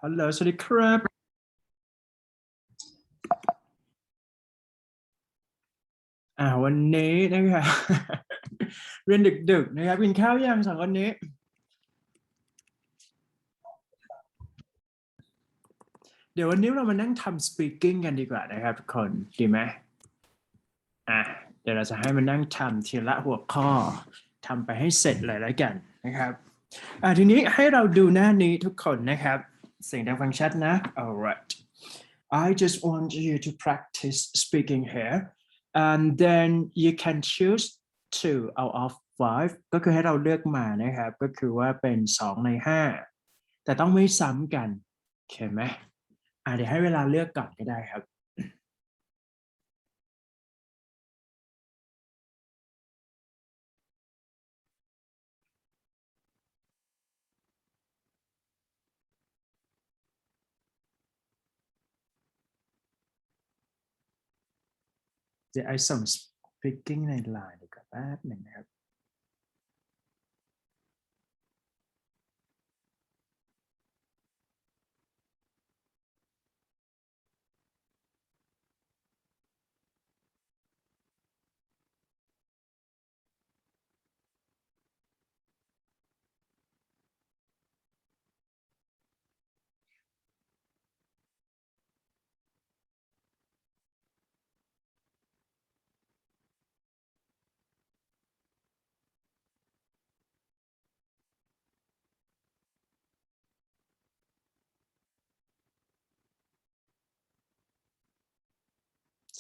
ฮัลโหลสวัสดีครับวันนี้นะครับ เรียนดึกๆนะครับกินข้าวยังสองคนนี้เดี๋ยววันนี้เรามานั่งทำ speaking กันดีกว่านะครับทุกคนดีไหมเดี๋ยวเราจะให้มานั่งทำทีละหัวข้อทำไปให้เสร็จเลยแล้วกันนะครับทีนี้ให้เราดูหน้านี้ทุกคนนะครับเสียงดังฟังชัดนะ alright I just want you to practice speaking here and then you can choose 2 out of 5ก็คือให้เราเลือกมานะครับก็คือว่าเป็น2ใน5แต่ต้องไม่ซ้ำกันโอเคไหมเดี๋ยวให้เวลาเลือกก่อนก็ได้ครับเดี๋ยวไอส่ง speaking ใน line ดีกว่าแป๊บหนึ่งนะครับ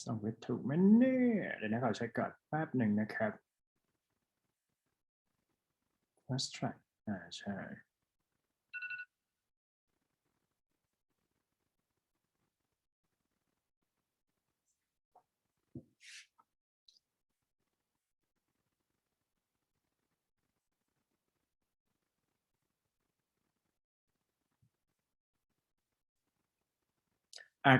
ส่งไปถูกไหมเนี่ยเดี๋ยวนะขอเช็คก่อนแป๊บหนึ่งนะครับ first track ใช่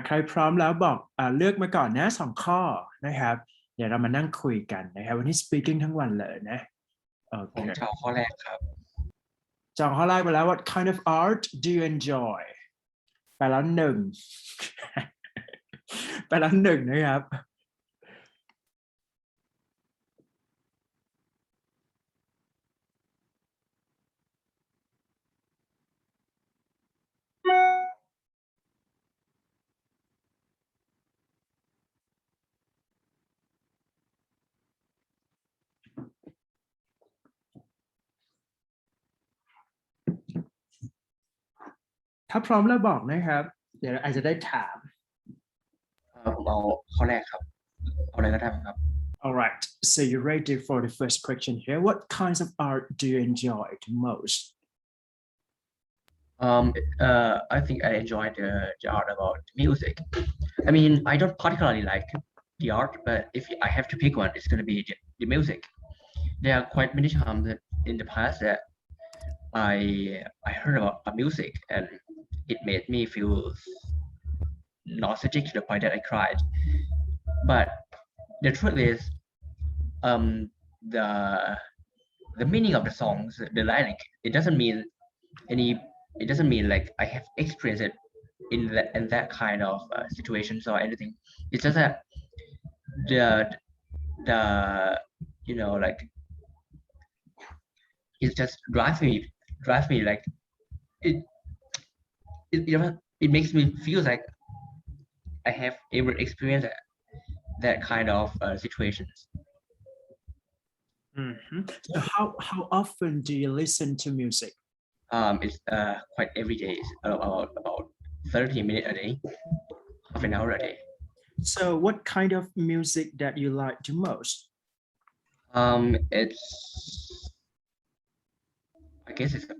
ใครพร้อมแล้วบอกเลือกมาก่อนนะ2ข้อนะครับเดี๋ยวเรามานั่งคุยกันนะครับวันนี้ speaking ทั้งวันเลยนะผมจองข้อแรกครับจองข้อแรกไปแล้ว What kind of art do you enjoy ไปแล้ว1 ไปแล้ว1นะครับถ้าพร้อมแล้วบอกนะครับเดี๋ยวอาจจะได้ถามผมเอาข้อแรกครับเอาอะไรก็ได้ครับ Alright so you're ready for the first question here What kinds of art do you enjoy the most I think I enjoy the art about music. I mean, I don't particularly like the art, but if I have to pick one, it's going to be the music. There are quite many times in the past that I heard about music and it made me feel nostalgic to the point that I cried. But the truth is, the meaning of the songs, the lyric, it doesn't mean like I have experienced it in that kind of situations or anything. It's just that the like it just drives me like it makes me feel like I have ever experienced that kind of situations. So how often do you listen to music It's quite every day, about 30 minutes a day, half an hour a day. So what kind of music that you like the most I guess it's a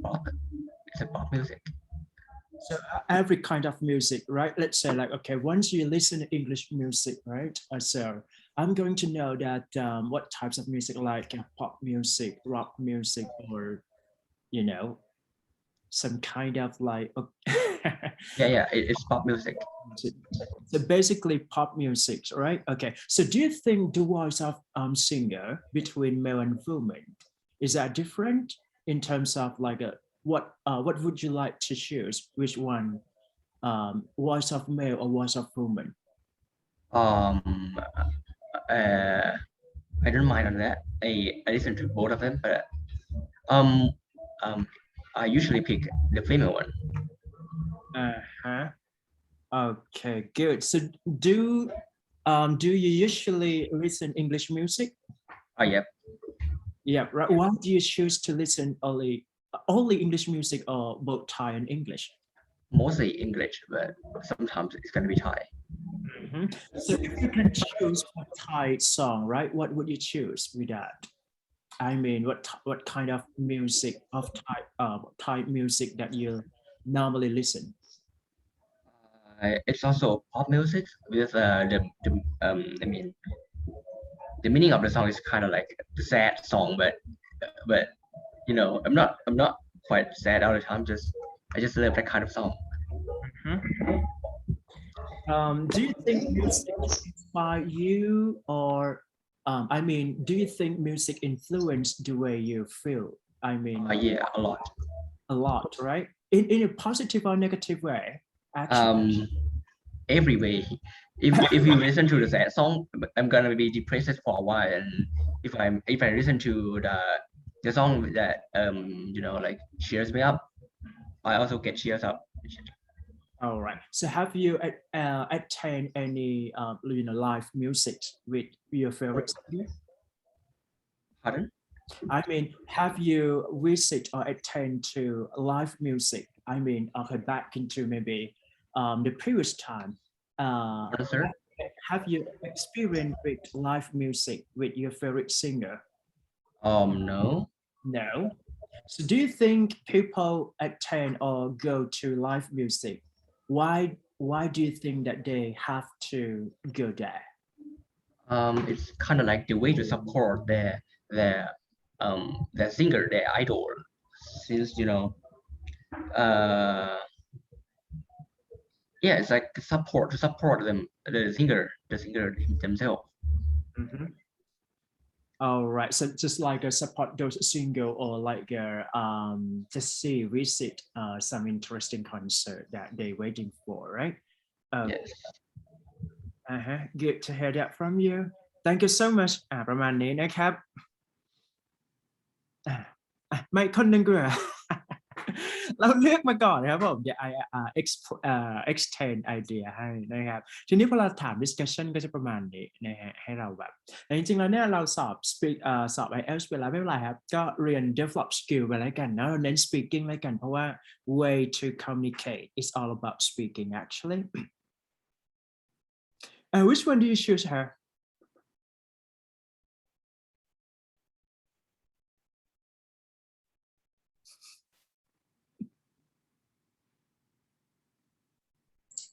pop music. So every kind of music, right? Let's say like, okay, once you listen to English music, right? So I'm going to know that what types of music like pop music, rock music, or, some kind of like... yeah, it's pop music. So basically pop music, right? Okay. So do you think the voice of singer between male and woman, is that different in terms of like what would you like to choose? Which one voice of male or voice of woman? Um, I don't mind on that. I listen to both of them, but um, um, I usually pick the female one. Uh-huh. Okay, good. So do you usually listen English music? Oh, yep, Yeah, right. Why do you choose to listen only English music or both Thai and English? mostly English, but sometimes it's gonna be Thai. Mhm. So if you can choose a Thai song, right? What would you choose with that? I mean, what kind of music of Thai music that you normally listen? It's also pop music with I mean the meaning of the song is kind of like a sad song, but you know I'm not quite sad all the time. I just love that kind of song. Mhm. Do you think music inspire you, or I mean, do you think music influence the way you feel? I mean, Yeah, a lot. a lot, right? In a positive or negative way, actually. Um, every way. If you listen to the sad song, I'm gonna be depressed for a while, and if I listen to the song that you know like cheers me up, I also get cheers up. All right. So have you attained any live music with your favorite singer? Pardon? I mean, have you visit or attend to live music? I mean, okay, back into maybe the previous time. Pardon, sir? Have you experienced with live music with your favorite singer? No. No. So do you think people attend or go to live music? Why do you think that they have to go there? It's kind of like the way to support their their singer, their idol, since you know, uh, yeah, it's like support to support them, the singer themselves. Mhm. All right. So just like a support those single or like a just see visit some interesting concert that they waiting for, right? Uh, Yes. good to hear that from you. Thank you so much ประมาณนี้นะครับอ่ะไม่คนหนึ่งก็เหรอ เราเลือกมาก่อนนะครับผมเดี๋ยว extend idea ให้นะครับทีนี้พอเราถาม discussion ก็จะประมาณนี้นะฮะให้เราแบบแต่จริงๆแล้วเนี่ยเราสอบ speak สอบ IELTS ไปแล้วไม่เป็นไรครับก็เรียน develop skill ไปแล้วกันนะเราเน้น speaking แล้วกันเพราะว่า way to communicate is all about speaking actually which one do you choose her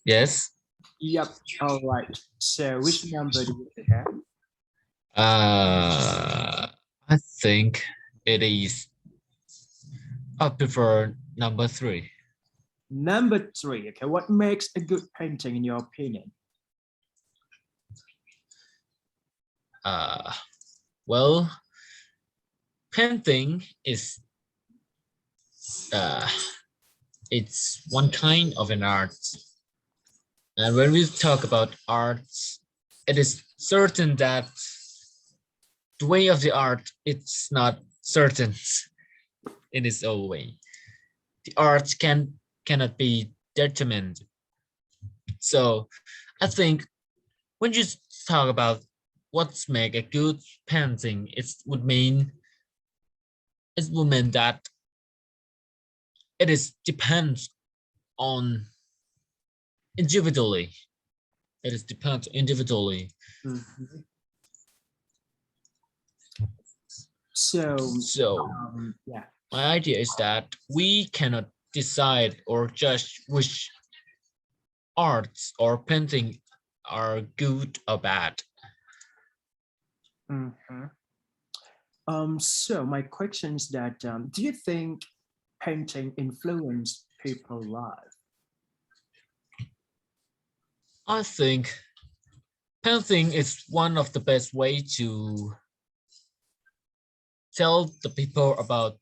Yes. yep all right so which number do you have I think it is. I prefer number 3. number 3 okay what makes a good painting in your opinion Well, painting is it's one kind of an art, and when we talk about arts, it is certain that the way of the art it's not certain in its own way. The art cannot be determined. So I think when you talk about what's make a good painting, it would mean that it is depends on individually. It is depends individually. Mhm. So, So yeah. my idea is that we cannot decide or judge which arts or painting are good or bad. Mhm. So my question is that do you think painting influence people life? I think painting is one of the best way to tell the people about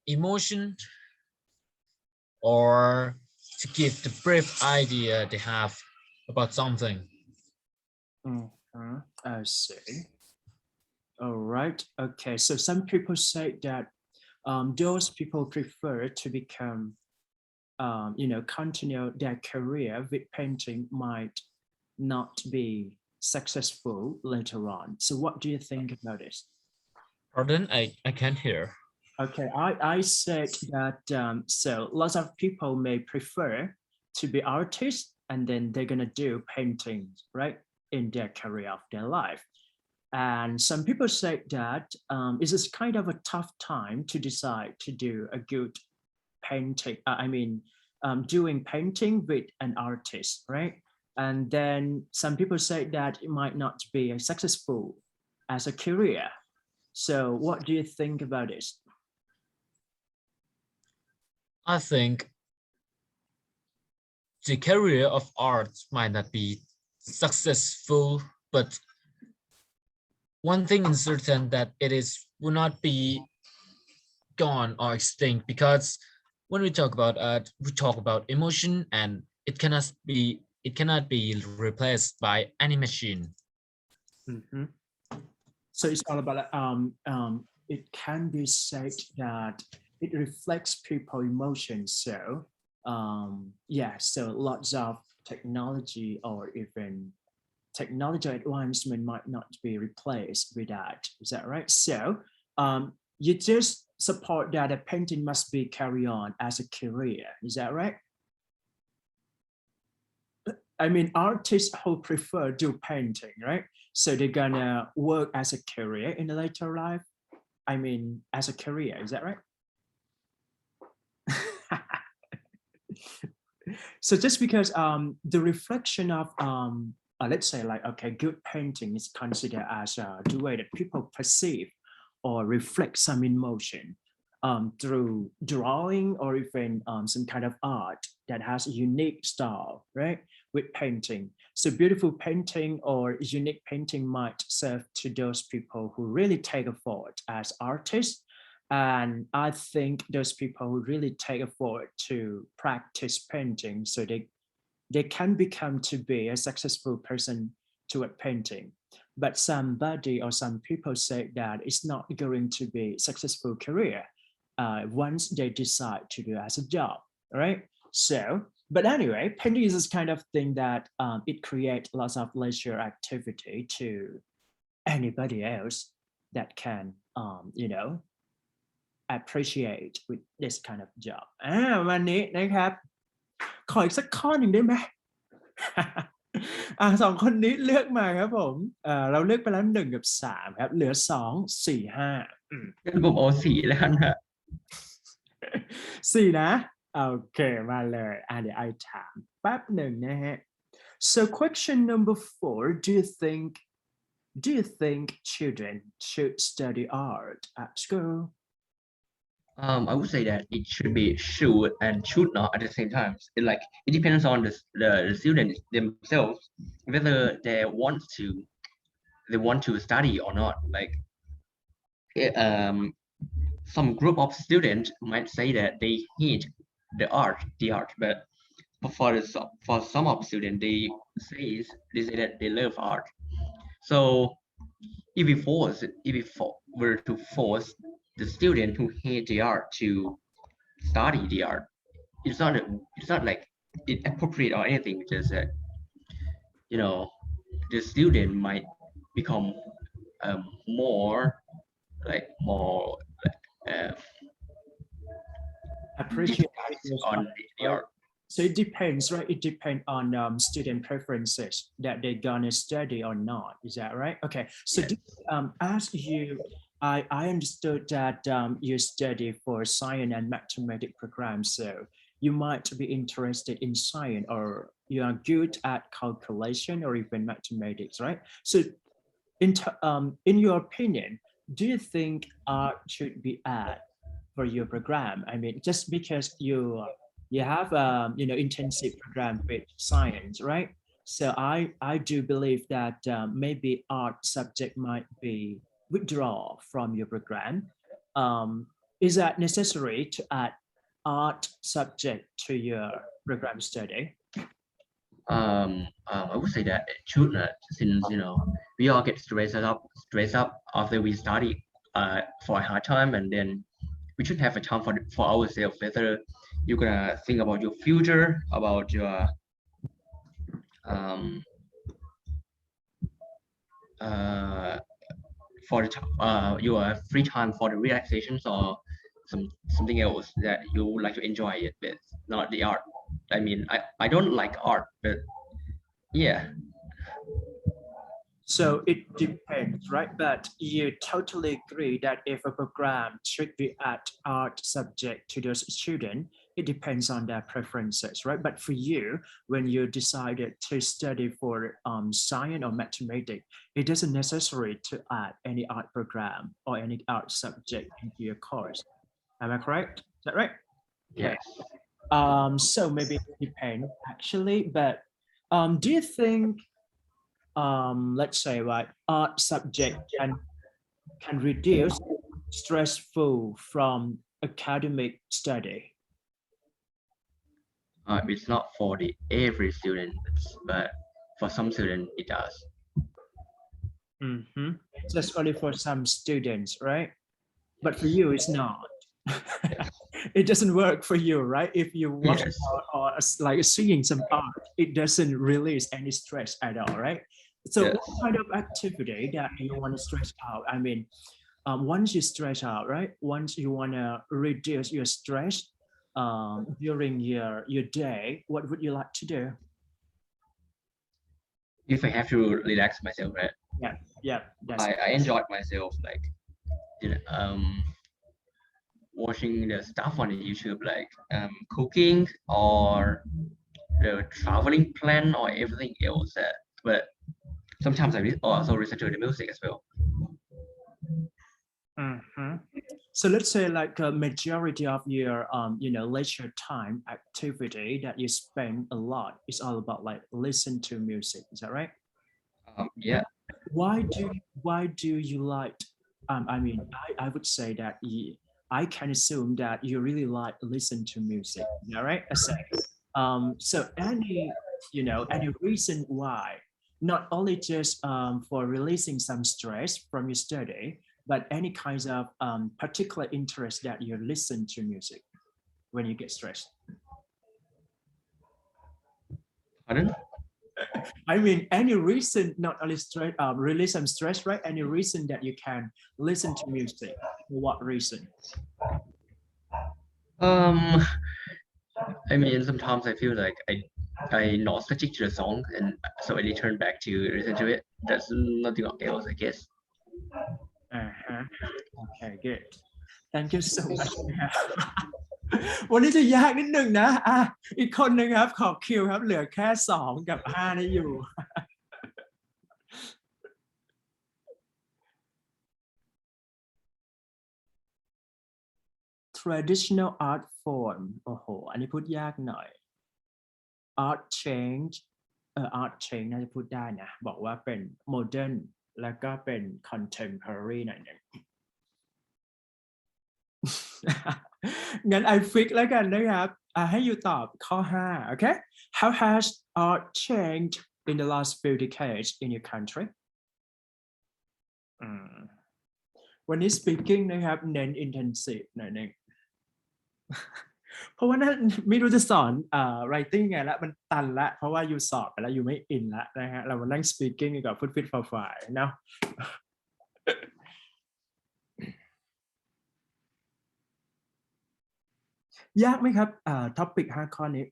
emotion or to give the brief idea they have about something. I see. All right. Okay. So some people say that those people prefer to become, continue their career with painting might not be successful later on. So what do you think about this? Pardon, I can't hear. Okay, I said that so lots of people may prefer to be artists and then they're gonna do paintings, right, in their career of their life. And some people say that it's just kind of a tough time to decide to do a good painting. Doing painting with an artist, right? And then some people say that it might not be as successful as a career. So what do you think about this? I think the career of art might not be successful, but one thing is certain that will not be gone or extinct, because when we talk about art, we talk about emotion, and it cannot be replaced by any machine. Mhm. So it's all about it can be said that it reflects people emotions. So so lots of technology or even technology advancement might not be replaced with that. Is that right? So you just support that a painting must be carried on as a career. Is that right? I mean, artists who prefer do painting, right? So they're gonna work as a career in the later life. I mean, as a career, is that right? So just because the reflection of let's say like, okay, good painting is considered as the way that people perceive or reflect some emotion through drawing or even some kind of art that has a unique style, right? With painting. So beautiful painting or unique painting might serve to those people who really take effort as artists. And I think those people who really take effort to practice painting so they can become to be a successful person toward painting. But somebody or some people say that it's not going to be a successful career once they decide to do as a job, right? So, but anyway, painting is this kind of thing that it creates lots of leisure activity to anybody else that can, appreciate with this kind of job วันนี้นะครับขออีกสักข้อหนึ่งได้ไหม สองคนนี้เลือกมาครับผมเราเลือกไปแล้ว1 กับ 3ครับเหลือ2 4 5 งั้นผมเอาสีแล้วกันฮะ 4นะโอเคมาเลยเดี๋ยวไอถามแป๊บหนึ่งนะฮะ so question number 4 do you think children should study art at school? I would say that it should be should and should not at the same time. It depends on the students themselves whether they want to study or not. Some group of students might say that they hate the art, but for some of students they say that they love art. So if we were to force the student who hate the art to study the art, it's not like inappropriate or anything. Just that the student might become more Appreciate on the art. So it depends, right? It depends on student preferences that they're gonna study or not. Is that right? Okay. So Yes. as you, I understood that you study for science and mathematics programs. So you might be interested in science, or you are good at calculation or even mathematics, right? So in your opinion, do you think art should be added for your program? I mean, just because you have intensive program with science, right? So I do believe that maybe art subject might be withdraw from your program. Is that necessary to add art subject to your program study? I would say that it should not, since we all get stressed up after we study for a hard time, and then we should have a time for ourselves. Whether you're gonna think about your future, about your for your free time for the relaxations or something else that you would like to enjoy it with, not the art. I mean, I don't like art, but yeah. So it depends, right? But you totally agree that if a program should be at art subject to those students, it depends on their preferences, right? But for you, when you decided to study for science or mathematics, it isn't necessary to add any art program or any art subject into your course. Am I correct? Is that right? Yes. So maybe it depends actually, but do you think let's say like art subject can reduce stressful from academic study? It's not for every student, but for some students it does. Just only for some students, right? But for you, it's not. It doesn't work for you, right? If you watch Yes. or like seeing some art, it doesn't release any stress at all, right? So Yes. what kind of activity that you want to stress out? I mean, once you stress out, right? Once you want to reduce your stress during your day, what would you like to do? If I have to relax myself, right? Yeah, that's I enjoyed myself, like watching the stuff on YouTube, like cooking or the traveling plan or everything else. But sometimes I also listen to the music as well. So let's say like a majority of your leisure time activity that you spend a lot is all about like listen to music. Is that right? Yeah. Why do you like? I mean, I would say that I can assume that you really like listen to music. Is that right? I say. So any reason why? Not only just for releasing some stress from your study, but any kinds of particular interest that you listen to music when you get stressed. Pardon? I mean, any reason, not only stress, release some stress, right? Any reason that you can listen to music. For what reason? I mean, sometimes I feel like I nostalgic to the song, and so I return back to listen to it. That's nothing else, I guess. Okay, good. Thank you so much นะครับ วันนี้จะยากนิดนึงนะอีกคนนึงครับขอคิวครับเหลือแค่2 กับ 5นี่อยู่ traditional art form โอ้โหอันนี้พูดยากหน่อย art change art change น่าจะพูดได้นะบอกว่าเป็น modern แล้วก็เป็น contemporary หน่อยนึง งั้น I fix แล้วกันนะครับให้อยู่ตอบข้อ 5 โอเค How has art changed in the last few decades in your country วันนี้ speaking นะครับเน้น intensive หน่อยนึง เพราะว่านั่นไม่รู้จะสอนwriting ไงแล้วมันตันละเพราะว่าอยู่สอบไปแล้วอยู่ไม่อินละนะฮะเรามานั่ง speaking กับ put fit for fire เนาะ ยากไหมครับท็อปิก5 ข้อนี้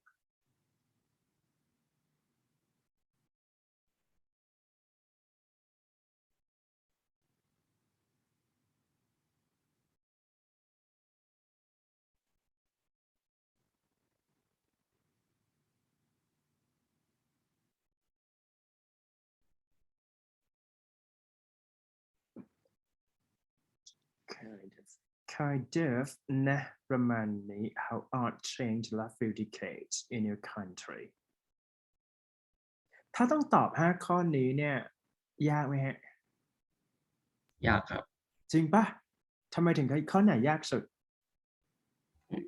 kind of นะประมาณนี้ how art changed the last few decades in your country ถ้าต้องตอบ5 ข้อนี้เนี่ยยากไหมฮะ ยากครับ จริงปะทำไมถึงข้อไหนยากสุด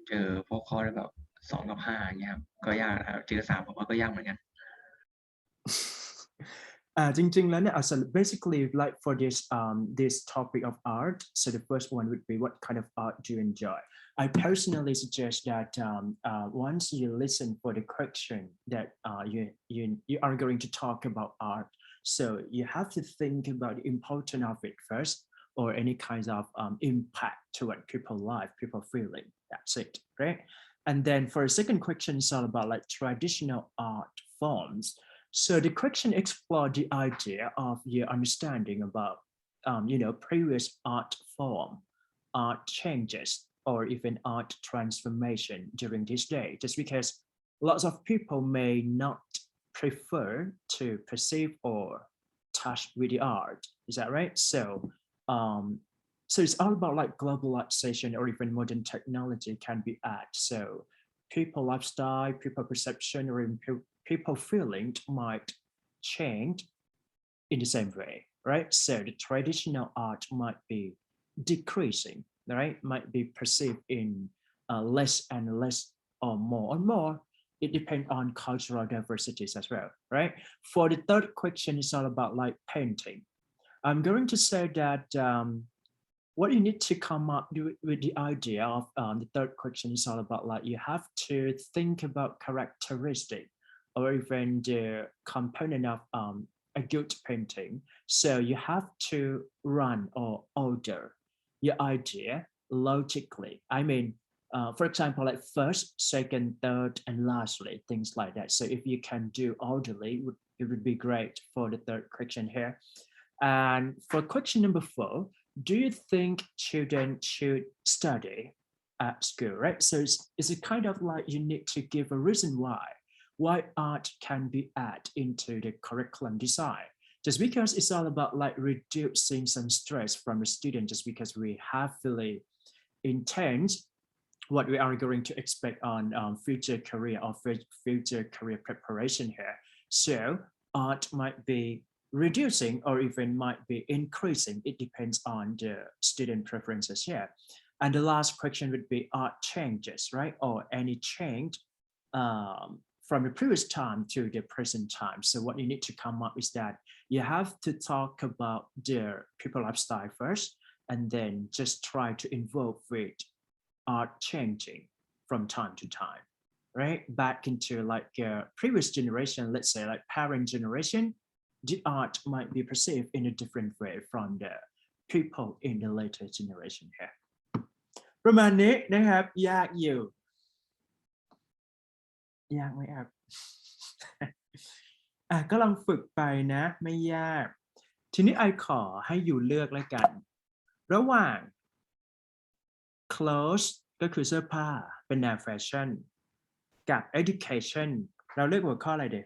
เจอพวกข้อแบบ 2 กับ 5อย่างเงี้ยครับก็ยากนะครับเจอ3ผมว่าก็ยากเหมือนกัน จริงๆแล้วเนี่ย so basically like for this topic of art, so the first one would be what kind of art do you enjoy? I personally suggest that once you listen for the question that you are going to talk about art, so you have to think about the importance of it first, or any kinds of impact toward people's life, people feeling. That's it, right? And then for a second question, it's all about like traditional art forms. So the question explored the idea of your understanding about, previous art form, art changes, or even art transformation during this day, just because lots of people may not prefer to perceive or touch with the art. Is that right? Um, so it's all about like globalization or even modern technology can be at. So people lifestyle, people perception, or even people feeling might change in the same way, right? So the traditional art might be decreasing, right? Might be perceived in less and less or more and more. It depends on cultural diversities as well, right? For the third question, it's all about like painting. I'm going to say that what you need to come up with the idea of the third question is all about like you have to think about characteristic or even the component of a good painting. So you have to run or order your idea logically. I mean, for example, like first, second, third, and lastly, things like that. So if you can do orderly, it would be great for the third question here. And for question number 4, do you think children should study at school, right? So it's a kind of like you need to give a reason why art can be added into the curriculum design. Just because it's all about like reducing some stress from the student, just because we have really intense what we are going to expect on future career or future career preparation here. So art might be reducing or even might be increasing. It depends on the student preferences here. And the last question would be art changes, right? Or any change from the previous time to the present time. So what you need to come up is that you have to talk about their people lifestyle first, and then just try to involve with art changing from time to time, right? Back into like previous generation, let's say like parent generation, the art might be perceived in a different way from the people in the later generation here. ประมาณนี้นะครับยากอยู่ยากไหมครับ ก็ลองฝึกไปนะไม่ยากทีนี้ไอขอให้อยู่เลือกแล้วกันระหว่าง clothes ก็คือเสื้อผ้าเป็นแนวแฟชั่นกับ education เราเลือกหัวข้ออะไรดี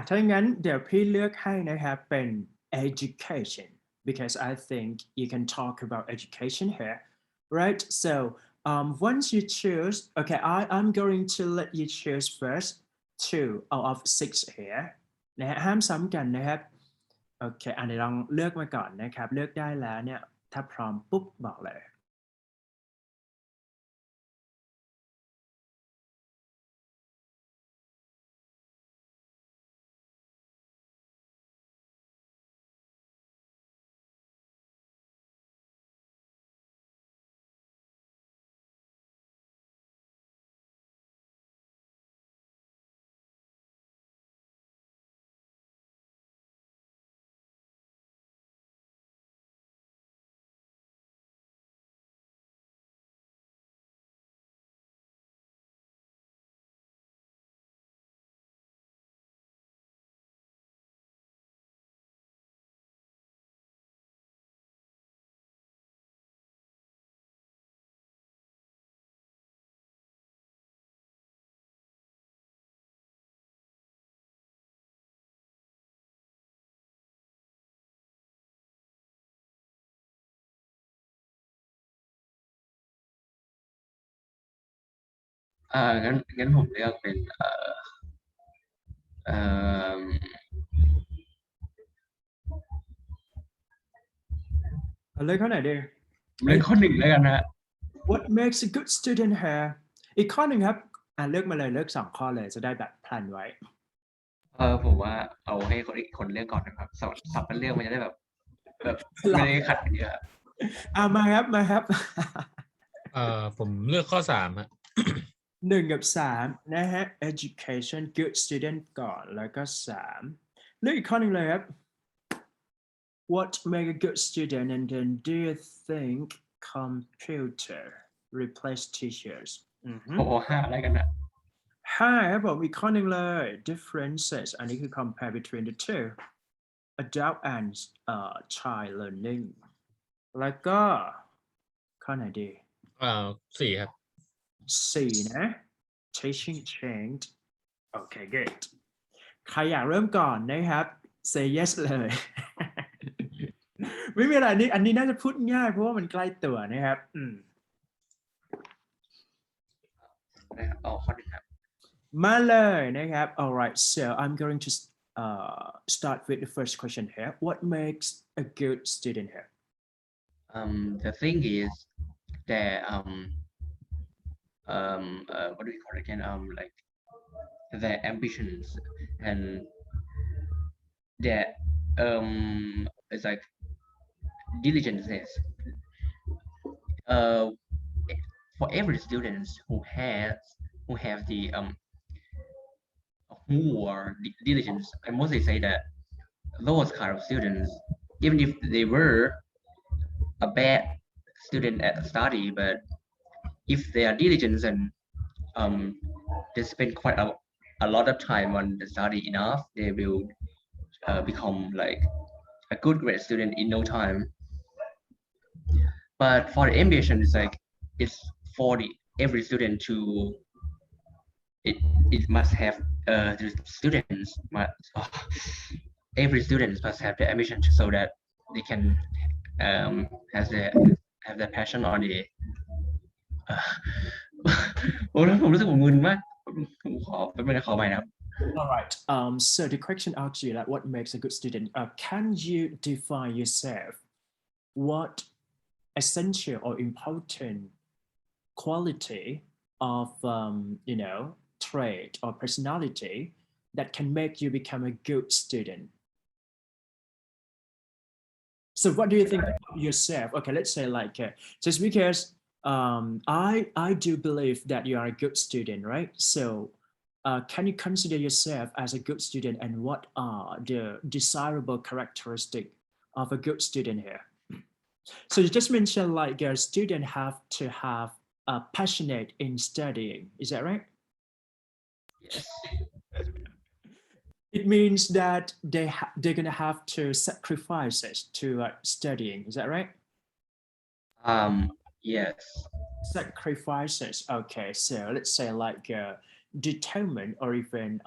ถ้าอย่างนั้นเดี๋ยวพี่เลือกให้นะครับเป็น education because I think you can talk about education here, right? So once you choose, okay, I'm going to let you choose first 2 out of 6 here นะฮะห้ามซ้ำกันนะครับโอเคเดี๋ยวลองเลือกมาก่อนนะครับเลือกได้แล้วเนี่ยถ้าพร้อมปุ๊บบอกเลย งั้นผมเลือกเป็นเอ่อ เอาเลยข้อไหนดี ผมเลือกข้อ 1แล้วกันนะฮะ What makes a good student here อีกข้อหนึ่งครับเลือกมาเลยเลือก2ข้อเลยจะได้แบบแพลนไว้ ผมว่าเอาให้คนอีกคนเลือกก่อนนะครับสับกันเลือกมันจะได้แบบไม่ได้ขัดกันเยอะ มาครับ ผมเลือกข้อ3ฮะ 1 กับ 3นะฮะ education good student ก่อนแล้วก็3เลือกอีกข้อหนึ่งเลยครับ What make a good student and then do you think computer replace teachers โอ้โห5อะไรกันนะ 5ครับผมอีกข้อหนึ่งเลย differences อันนี้คือ compare between the two adult and child learning แล้วก็ข้อไหนดี 4 ครับ 4 นะ teaching change โอเค good ใครอยากเริ่มก่อนนะครับ say yes เลย ไม่มีอะไรอันนี้น่าจะพูดง่ายเพราะว่ามันใกล้ตัวนะครับเอาข้อ 1ครับ มาเลยนะครับ alright so I'm going to start with the first question here what makes a good student here the thing is that what do we call it again like their ambitions and their it's like diligence for every student who have the who are diligent I mostly say that those kind of students even if they were a bad student at study but if they are diligent and they spend quite a lot of time on the study enough they will become like a good grade student in no time but for the ambition it's like it's for every student to it must have the students every student must have the ambition so that they can have the passion on the โอ้แล้วผมรู้สึกผมมึนมากผมขอใหม่นะครับ alright so the question asks you like what makes a good student can you define yourself what essential or important quality of trait or personality that can make you become a good student so what do you think about yourself okay let's say like just because I do believe that you are a good student right so can you consider yourself as a good student and what are the desirable characteristics of a good student here so you just mentioned like a student have to have passionate in studying is that right yes it means that they're gonna have to sacrifices to studying is that right yes sacrifices okay so let's say like determined or even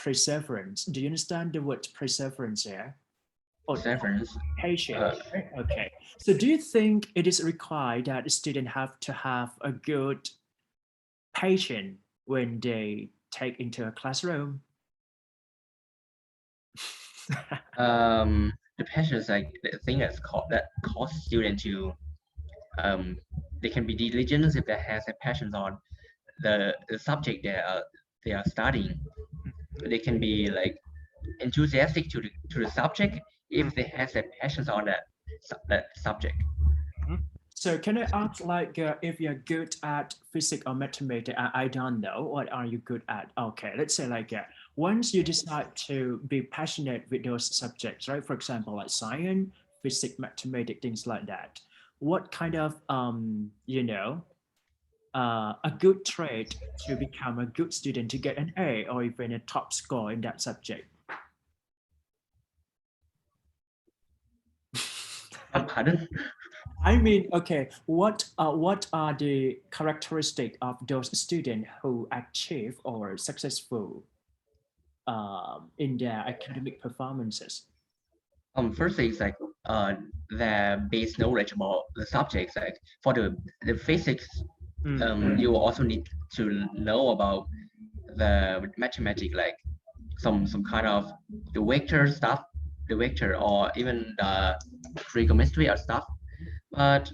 perseverance do you understand the word perseverance here or perseverance patience right? Okay so do you think it is required that the student have to have a good patience when they take into a classroom the passion is like the thing that cause student to they can be diligent if they has a passion on the subject they are studying they can be like enthusiastic to the subject if they has a passion on that subject so can I ask like if you're good at physics or mathematics I don't know what are you good at okay let's say like once you decide to be passionate with those subjects right for example like science physics mathematics things like that what kind of a good trait to become a good student to get an A or even a top score in that subject pardon I mean, okay, what are the characteristics of those students who achieve or successful in their academic performances? First thing is like their base knowledge about the subjects like for the physics you also need to know about the mathematics, like some kind of the vector stuff, the vector, or even the trigonometry or stuff. But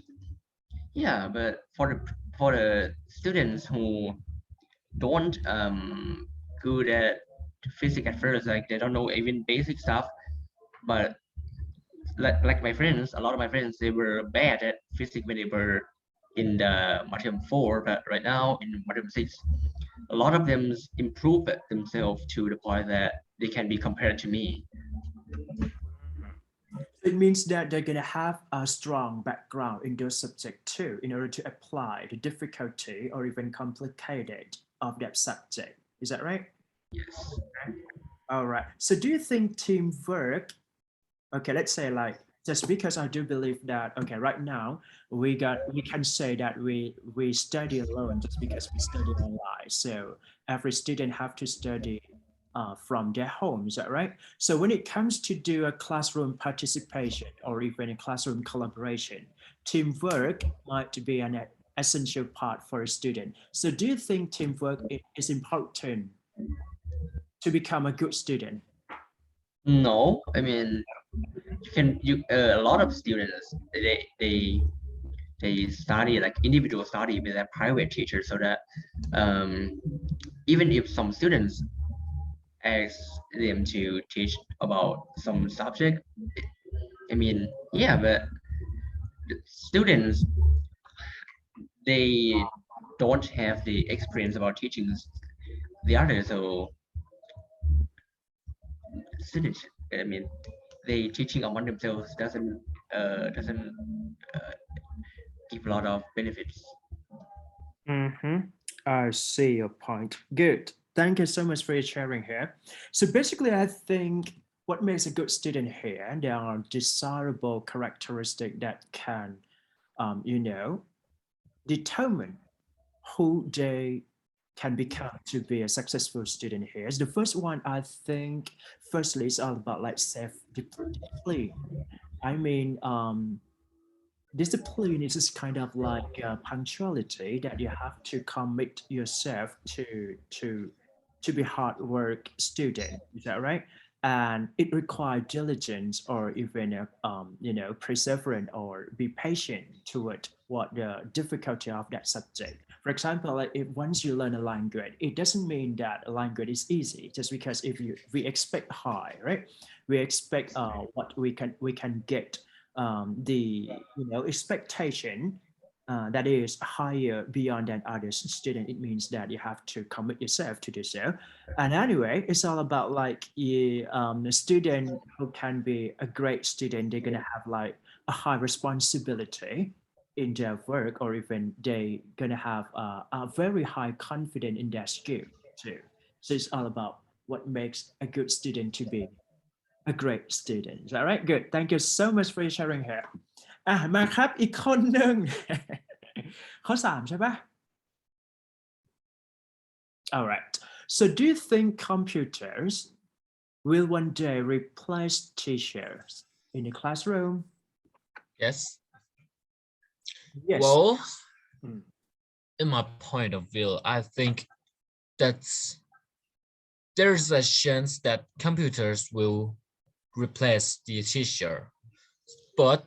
yeah, but for the students who don't good at physics at first, like they don't know even basic stuff, but like my friends, a lot of my friends, they were bad at physics when they were in the module 4, but right now in module 6, a lot of them improve themselves to the point that they can be compared to me. It means that they're going to have a strong background in those subjects too, in order to apply the difficulty or even complicated of that subject. Is that right? Yes. All right. So do you think teamwork, okay, let's say like, just because I do believe that, okay, right now we can say that we study alone just because we study online. So every student have to study from their home, is that right? So when it comes to do a classroom participation or even a classroom collaboration, teamwork might be an essential part for a student. So do you think teamwork is important to become a good student? No, I mean, a lot of students, they study like individual study with a private teacher, so that even if some students ask them to teach about some subject, I mean, yeah, but the students, they don't have the experience about teaching the others, so students, I mean, they teaching among themselves doesn't give a lot of benefits. I see your point. Good. Thank you so much for your sharing here. So basically, I think what makes a good student here, there are desirable characteristics that can, determine who they can become to be a successful student here. The first one, I think, firstly, is all about like self-discipline. I mean, discipline is just kind of like punctuality that you have to commit yourself to be hard work student. Is that right? And it requires diligence or even perseverance or be patient toward what the difficulty of that subject. For example, like if once you learn a language, it doesn't mean that a language is easy just because if we expect high, right? We expect what we can get the expectation that is higher beyond than other student. It means that you have to commit yourself to do so. And anyway, it's all about like the student who can be a great student. They're gonna have like a high responsibility in their work, or even they gonna have a very high confidence in their skill too. So it's all about what makes a good student to be a great student. Is that right? Good. Thank you so much for sharing here. มาครับอีกคนหนึ่ง ข้อ3ใช่ปะ All right. So do you think computers will one day replace teachers in the classroom? Yes. Yes. Well, Mm. in my point of view, I think there's a chance that computers will replace the teacher, but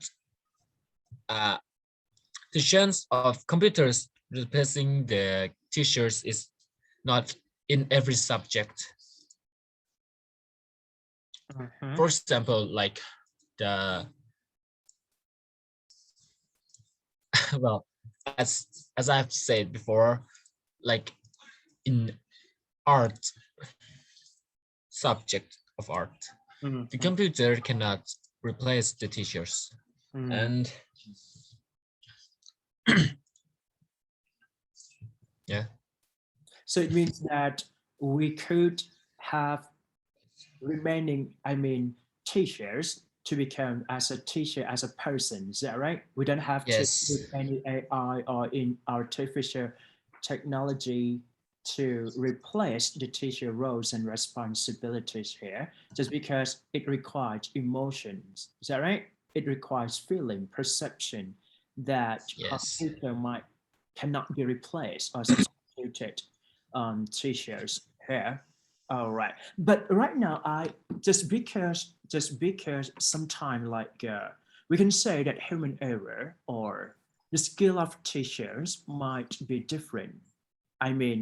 the chance of computers replacing the teachers is not in every subject. For example, like the well, as I've said before, like in art subject of art, the computer cannot replace the teachers. And yeah. So it means that we could have remaining, teachers to become as a teacher, as a person. Is that right? We don't have to Yes. put any AI or in artificial technology to replace the teacher roles and responsibilities here, just because it requires emotions. Is that right? It requires feeling, perception that Yes. computer cannot be replaced or muted teachers here. All right, but right now I just because sometimes like we can say that human error or the skill of teachers might be different. I mean,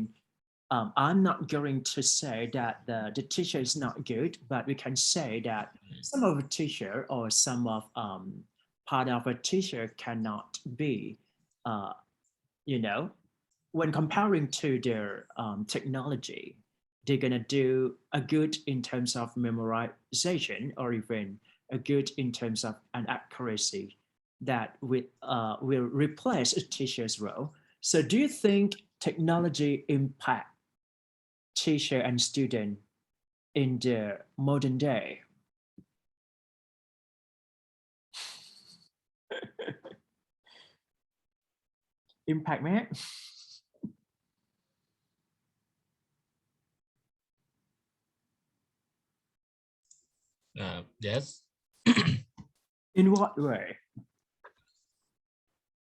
I'm not going to say that the teacher is not good, but we can say that some of a teacher or some of part of a teacher cannot be, you know, when comparing to their technology, they're gonna do a good in terms of memorization or even a good in terms of an accuracy that will replace a teacher's role. So do you think technology impact teacher and student in the modern day? Impact ไหมฮะ Yes. In what way?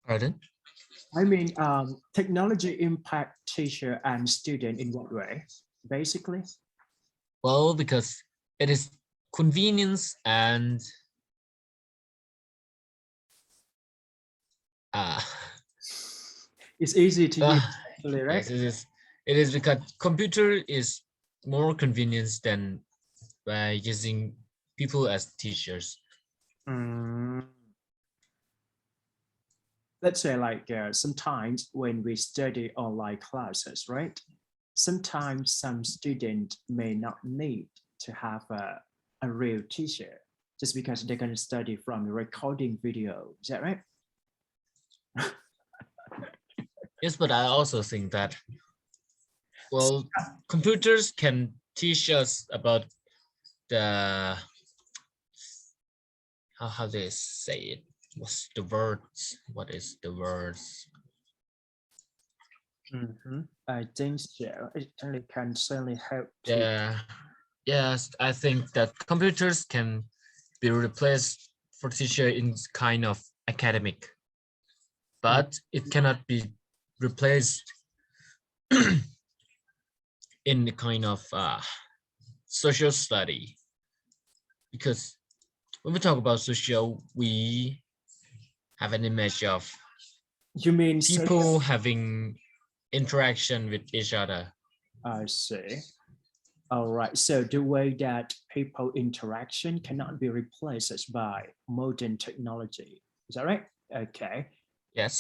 Pardon? I mean, technology impact teacher and student in what way? Basically, Well, because it is convenience and it's easy to use actually, right? yes, it is because computer is more convenience than by using people as teachers. Let's say like sometimes when we study online classes, right? Sometimes some student may not need to have a real teacher just because they can study from the recording video. Is that right? Yes, but I also think that, well, computers can teach us about the how they say it. What's the words? What is the words? I think so. It can certainly help. Yeah, yes, I think that computers can be replaced for teacher in kind of academic, but it cannot be replaced in the kind of social study, because when we talk about social, we have an image of You mean people having interaction with each other. I see. All right. So the way that people interaction cannot be replaced by modern technology. Is that right? Okay. Yes.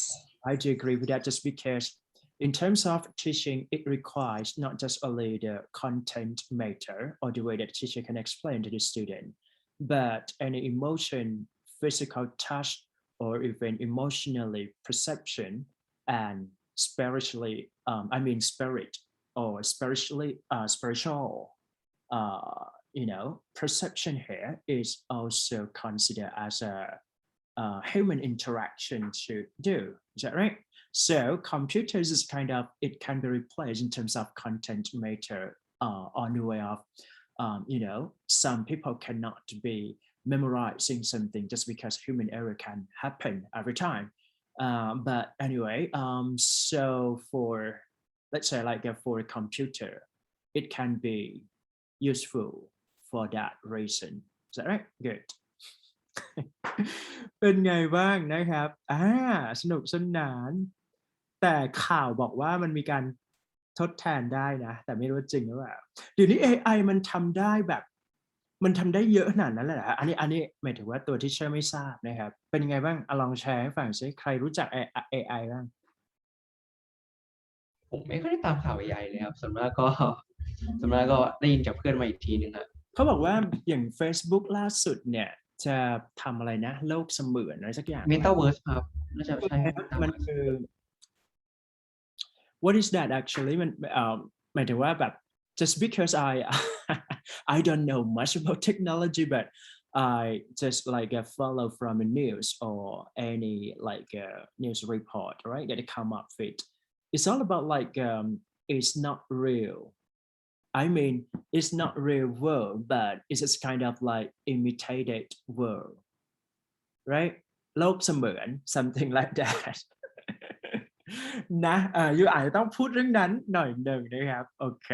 I do agree with that just because in terms of teaching, it requires not just only the content matter or the way that the teacher can explain to the student, but any emotion, physical touch, or even emotionally perception and spiritually, spirit or spiritual, perception here is also considered as a human interaction should do. Is that right? So computers is kind of, it can be replaced in terms of content matter on the way of, some people cannot be memorizing something just because human error can happen every time. But anyway, so for, let's say like for a computer, it can be useful for that reason. Is that right? Good. เป็นไงบ้างนะครับสนุกสนาน แต่ข่าวบอกว่ามันมีการทดแทนได้นะ แต่ไม่รู้จริงหรือเปล่า เดี๋ยวนี้ AI มันทำได้แบบ มันทำได้เยอะขนาดนั้นเลยเหรอฮะอันนี้หมายถึงว่าตัวที่เชื่อไม่ทราบนะครับ เป็นยังไงบ้างลองแชร์ให้ฟังซิใครรู้จัก AI บ้าง ผมไม่ค่อยได้ตามข่าวใหญ่เลยครับส่วนมากก็ได้ยินจากเพื่อนมาอีกทีนึงครับ เขาบอกว่าอย่าง Facebook ล่าสุดเนี่ยจะทำอะไรนะโลกเสมือนอะไรสักอย่าง Metaverse ครับน่าจะใช่ มันคือ what is that actually มันหมายถึงว่าแบบ just because I don't know much about technology but I just like follow from the news or any like news report right that come up with it's all about like it's not real I mean it's not real world but it's just kind of like imitated world right โลกเสมือน something like that นะยูอาจจะต้องพูดเรื่องนั้นหน่อยหนึ่งนะครับโอเค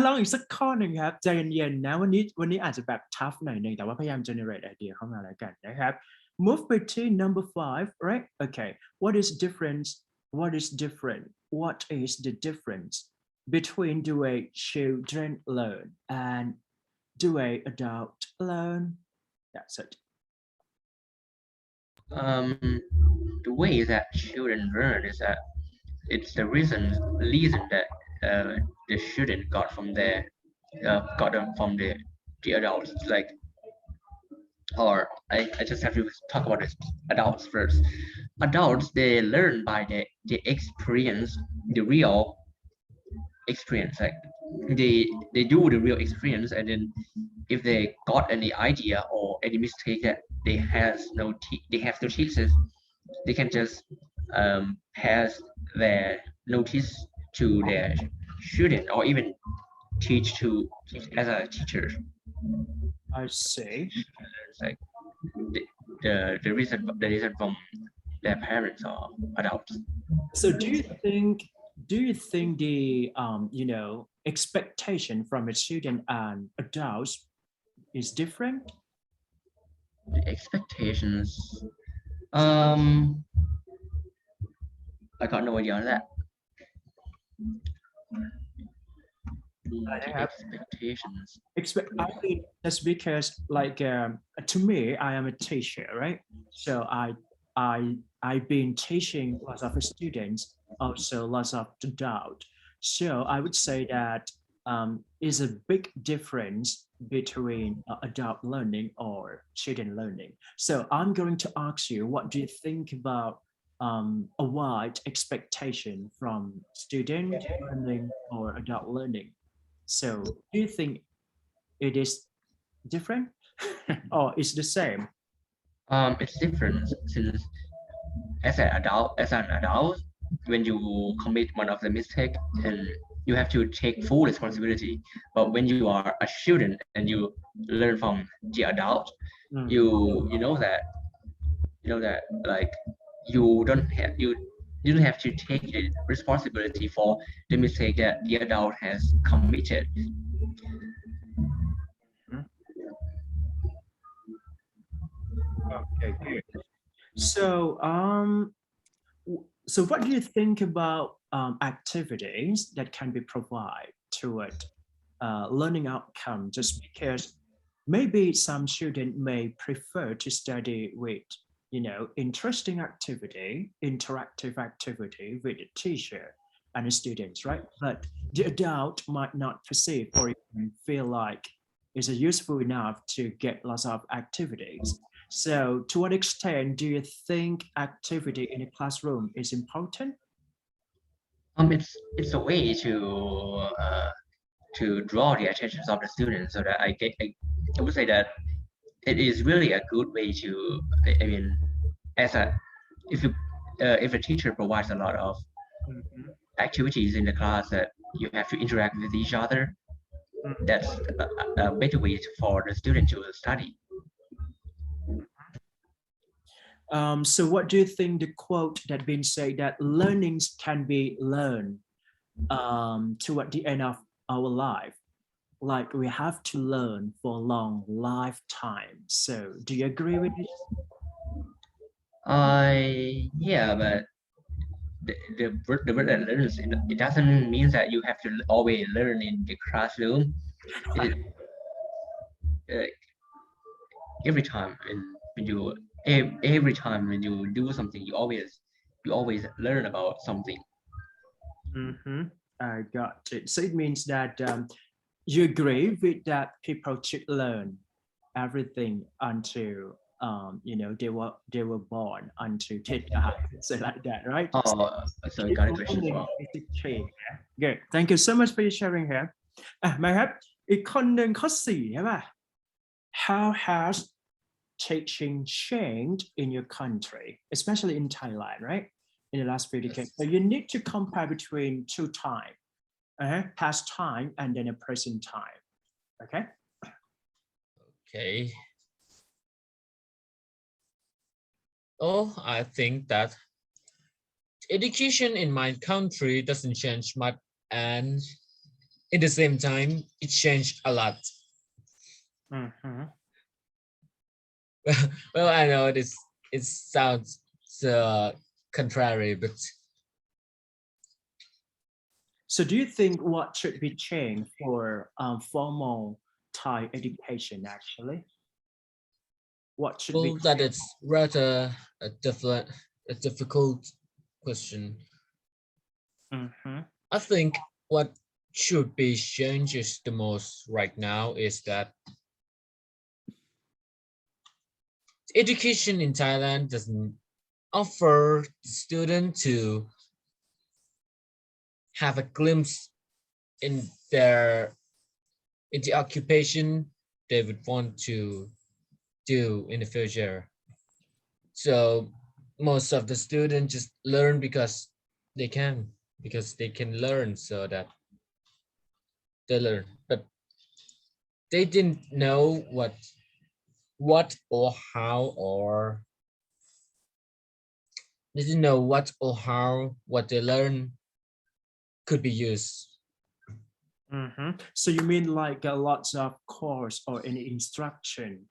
ลองอีกสักข้อหนึ่งครับใจเย็นๆนะวันนี้อาจจะแบบ tough หน่อยหนึ่งแต่ว่าพยายาม generate idea เข้ามาแล้วกันนะครับ move ไปที่ number 5 right okay what is the difference between the way children learn and the way adults learn that's it The way that children learn is that it's the reason that the student got from got them from the adults. Like, or I just have to talk about the adults first. Adults, they learn by the experience, the real experience. Like, they do the real experience, and then if they got any idea or any mistake that they have no teachers, they can just pass their notice to their student, or even teach as a teacher. I see It's like the reason from their parents or adults. so do you think the expectation from a student and adults is different The expectations. I got no idea on that. The expectations. I think that's because to me I am a teacher, right? So I've been teaching lots of students, also lots of adults. So I would say that is a big difference between adult learning or student learning. So I'm going to ask you, what do you think about a wide expectation from student learning or adult learning? So do you think it is different or it's the same? It's different since as an adult, when you commit one of the mistake, and you have to take full responsibility. But when you are a student and you learn from the adult, you know that like you don't have to take the responsibility for the mistake that the adult has committed. Okay, good. So so what do you think about activities that can be provided toward learning outcome? Just because maybe some students may prefer to study with interesting activity, interactive activity with the teacher and the students, right? But the adult might not perceive or even feel like it's useful enough to get lots of activities. So to what extent do you think activity in a classroom is important? It's a way to draw the attention of the students, so that I would say that it is really a good way to, I mean, as a if a teacher provides a lot of activities in the class that you have to interact with each other, that's a better way for the student to study. So what do you think the quote that been said that learnings can be learned toward the end of our life? Like we have to learn for a long lifetime. So do you agree with this? Yeah, but the word that learns, it doesn't mean that you have to always learn in the classroom. Every time when you do something, you always learn about something. I got it. So it means that you agree with that people should learn everything until they were born until they die. So like that, right? Oh, so I got a question for. Good. Thank you so much for your sharing here. มาครับอีกคนหนึ่งข้อ4ใช่ป่ะ How has teaching changed in your country, especially in Thailand, right? In the last few decades. So you need to compare between two time, past time and then a present time. Okay. Okay. Oh, I think that education in my country doesn't change much, and at the same time, it changed a lot. Well, I know this. It sounds contrary, but So do you think what should be changed for formal Thai education actually? What should be well, that is rather a difficult question. I think what should be changed the most right now is that education in Thailand doesn't offer the student to have a glimpse in the occupation they would want to do in the future. So most of the students just learn because they can learn, so that they learn, but they didn't know what or how, or they didn't know what or how what they learn could be used. So you mean like a lots of course or any instruction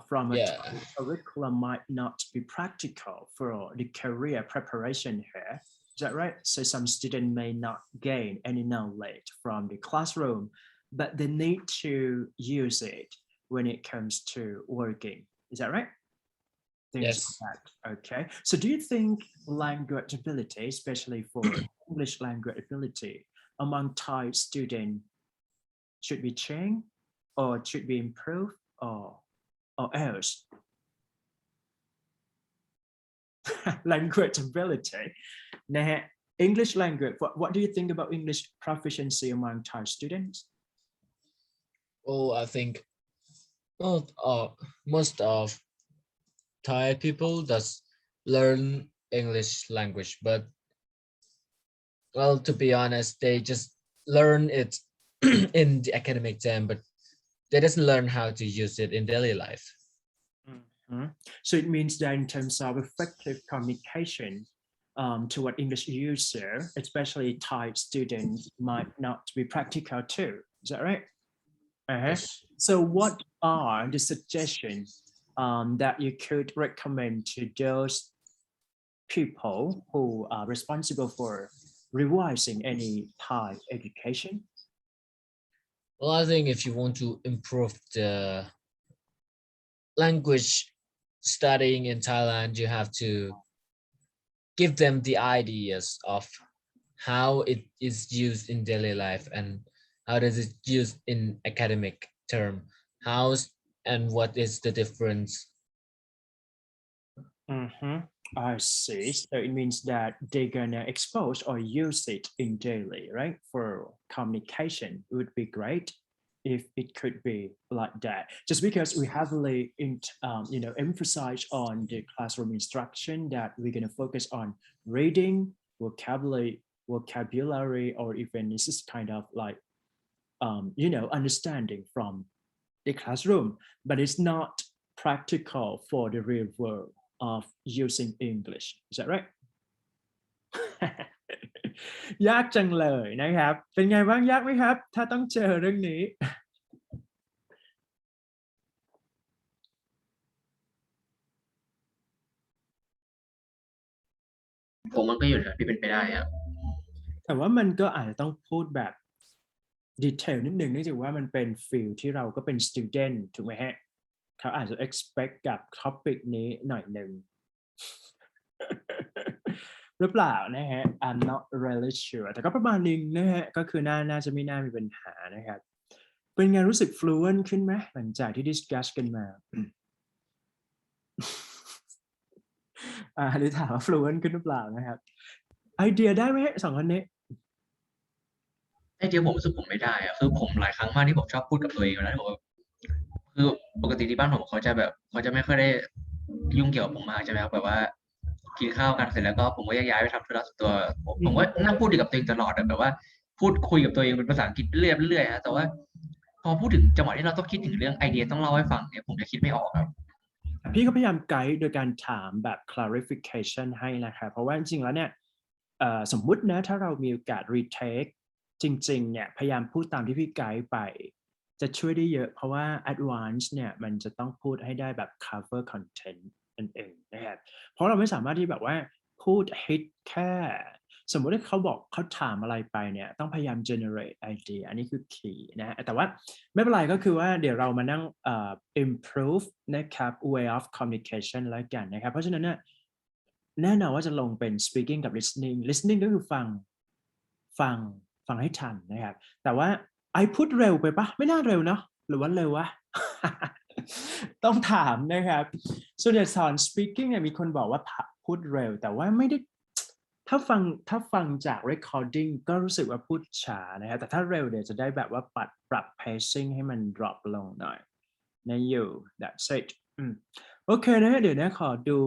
from a Yeah. curriculum might not be practical for the career preparation here. Is that right? So some student may not gain any knowledge from the classroom, but they need to use it when it comes to working. Is that right? Things Yes. like that. Okay. So do you think language ability, especially for English language ability, among Thai students should be changed or should be improved or else? Language ability. นะฮะ English language. What do you think about English proficiency among Thai students? Oh, I think most of Thai people does learn English language, but well, to be honest, they just learn it in the academic term, but they doesn't learn how to use it in daily life. So it means that in terms of effective communication toward English user, especially Thai students, might not be practical too. Is that right? Yes. So what are the suggestions that you could recommend to those people who are responsible for revising any Thai education? Well, I think if you want to improve the language studying in Thailand, you have to give them the ideas of how it is used in daily life and how does it used in academic term, how and what is the difference. I see. So it means that they're gonna expose or use it in daily, right? For communication, it would be great if it could be like that. Just because we heavily, emphasize on the classroom instruction that we're gonna focus on reading, vocabulary, or even this is kind of like, understanding from the classroom, but it's not practical for the real world of using English. Is that right? ยากจังเลยนะครับ เป็นไงบ้างยากไหมครับ ถ้าต้องเจอเรื่องนี้ ผมมันก็อยู่ที่เป็นไปได้ครับ แต่ว่ามันก็อาจจะต้องพูดแบบดีเทลนิดนึงเนื่องจากว่ามันเป็นฟิลที่เราก็เป็น student ถูกไหมฮะ เขาอาจจะ expect กับ topic นี้หน่อยหนึ่ง หรือเปล่านะฮะ I'm not really sure แต่ก็ประมาณนึงนะฮะ ก็คือน่าจะไม่น่ามีปัญหานะครับ เป็นไงรู้สึก fluent ขึ้นไหมหลังจากที่ discuss กันมา หรือถามว่า fluent ขึ้นหรือเปล่านะครับ ไอเดียได้ไหมฮะสองคนนี้ ไอเดียผมรู้สึกผมไม่ได้อะคือผมหลายครั้งมากที่ผมชอบพูดกับตัวเองแล้วผมคือปกติที่บ้านผมเขาจะไม่ค่อยได้ยุ่งเกี่ยวกับผมมากใช่ไหมครับแบบว่ากินข้าวกันเสร็จแล้วก็ผมก็ย้ายไปทำธุระส่วนตัวผมก็นั่งพูดกับตัวเองตลอดแบบว่าพูดคุยกับตัวเองเป็นภาษาอังกฤษเรื่อยๆฮะแต่ว่าพอพูดถึงจังหวะที่เราต้องคิดถึงเรื่องไอเดียต้องเล่าให้ฟังเนี่ยผมจะคิดไม่ออกครับ พี่ก็พยายามไกด์โดยการถามแบบ clarification ให้นะครับเพราะว่าจริงๆแล้วเนี่ย สมมุตินะถ้าเรามีโอกาส retake จริงๆเนี่ยพยายามพูดตามที่พี่ไกด์ไปจะช่วยได้เยอะเพราะว่า advance เนี่ยมันจะต้องพูดให้ได้แบบ cover content นั่นเองนะครับเพราะเราไม่สามารถที่แบบว่าพูด hit แค่สมมุติว่าเขาบอกเขาถามอะไรไปเนี่ยต้องพยายาม generate idea อันนี้คือ key นะแต่ว่าไม่เป็นไรก็คือว่าเดี๋ยวเรามานั่งimprove นะครับ way of communication แล้วกันนะครับเพราะฉะนั้นเนี่ยแน่นอนว่าจะลงเป็น speaking กับ listening ก็คือฟังให้ทันนะครับแต่ว่าไอพูดเร็วไปปะไม่น่าเร็วเนาะหรือว่าเร็ววะ ต้องถามนะครับส่วนใหญ่สอน speaking เนี่ยมีคนบอกว่าพูดเร็วแต่ว่าไม่ได้ถ้าฟังจาก recording ก็รู้สึกว่าพูดช้านะครับแต่ถ้าเร็วเดี๋ยวจะได้แบบว่าปรับ pacing ให้มัน drop ลงหน่อยนะอยู่ that's it โอเคนะเดี๋ยวนะขอดู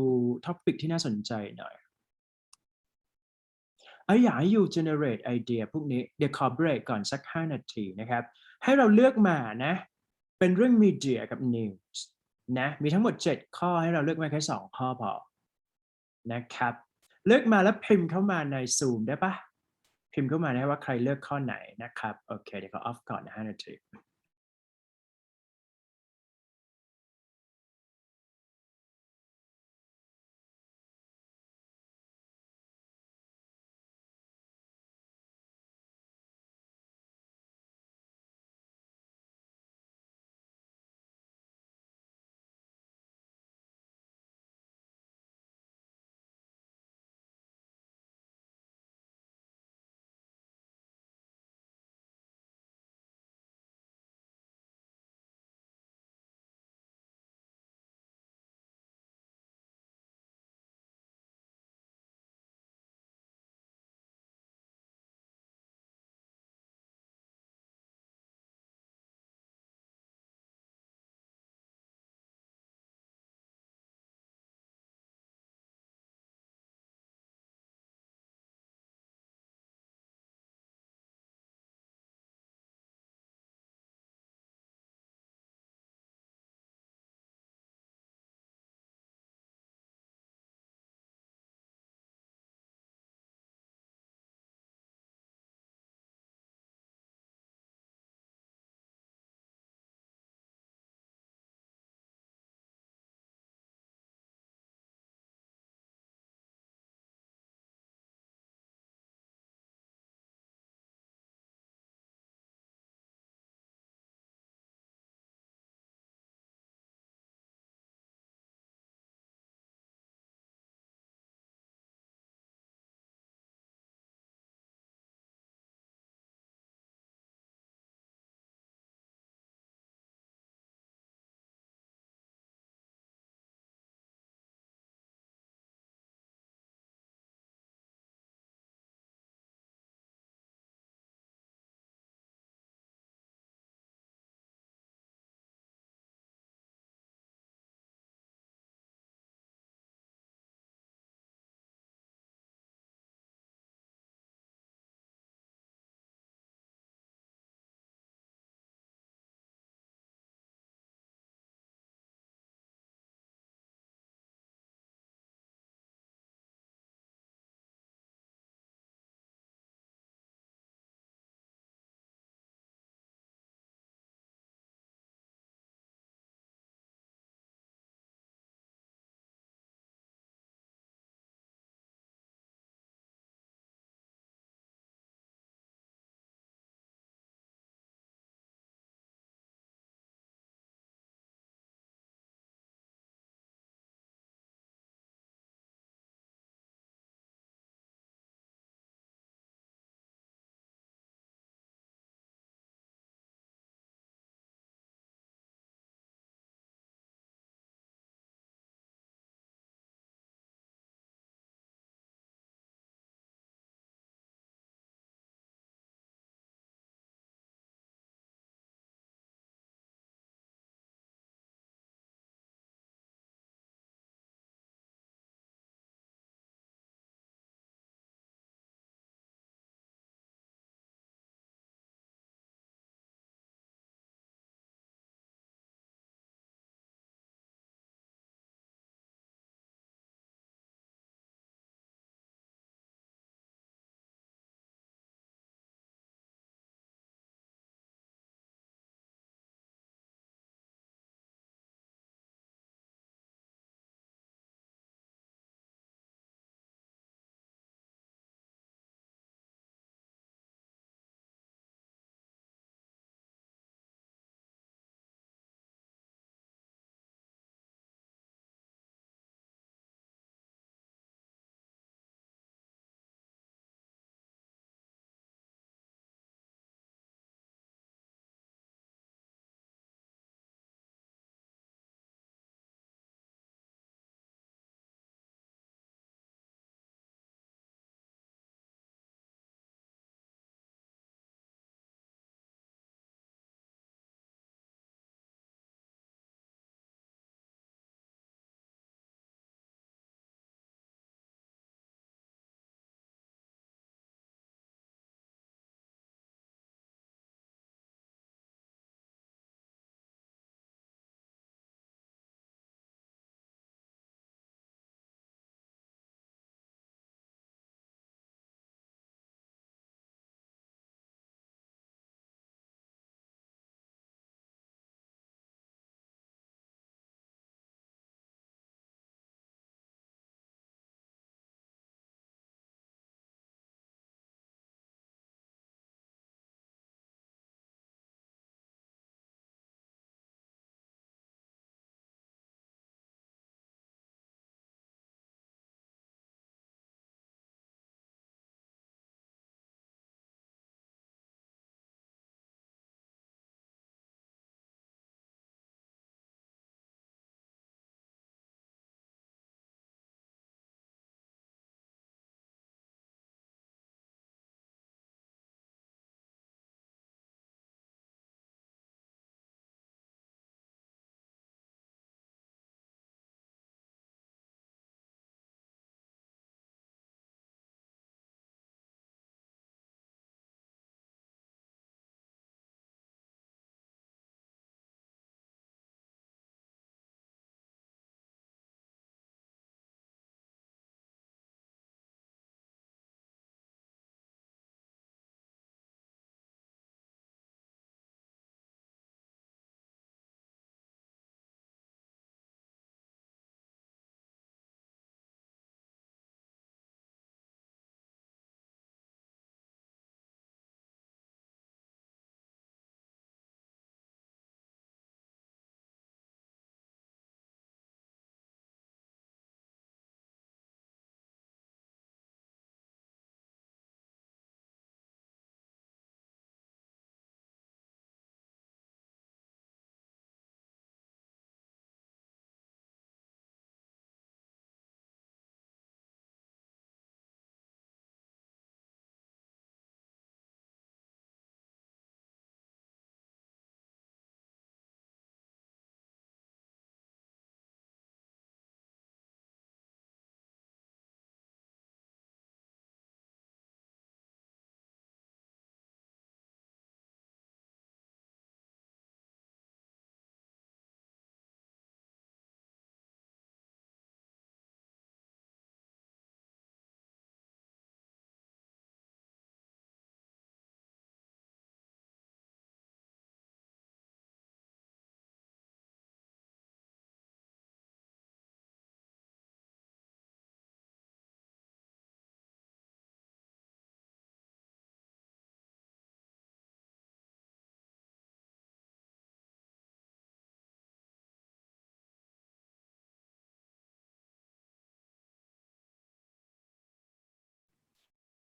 topic ที่น่าสนใจหน่อยอยากให้อยู่ generate ไอเดียพวกนี้เดี๋ยวขอเบรกก่อนสัก5 นาทีนะครับให้เราเลือกมานะเป็นเรื่อง media กับ news นะมีทั้งหมด7ข้อให้เราเลือกมาแค่2ข้อพอนะครับเลือกมาแล้วพิมพ์เข้ามาใน Zoom ได้ปะพิมพ์เข้ามานะว่าใครเลือกข้อไหนนะครับโอเคเดี๋ยวขอ off ก่อนนะ5 นาที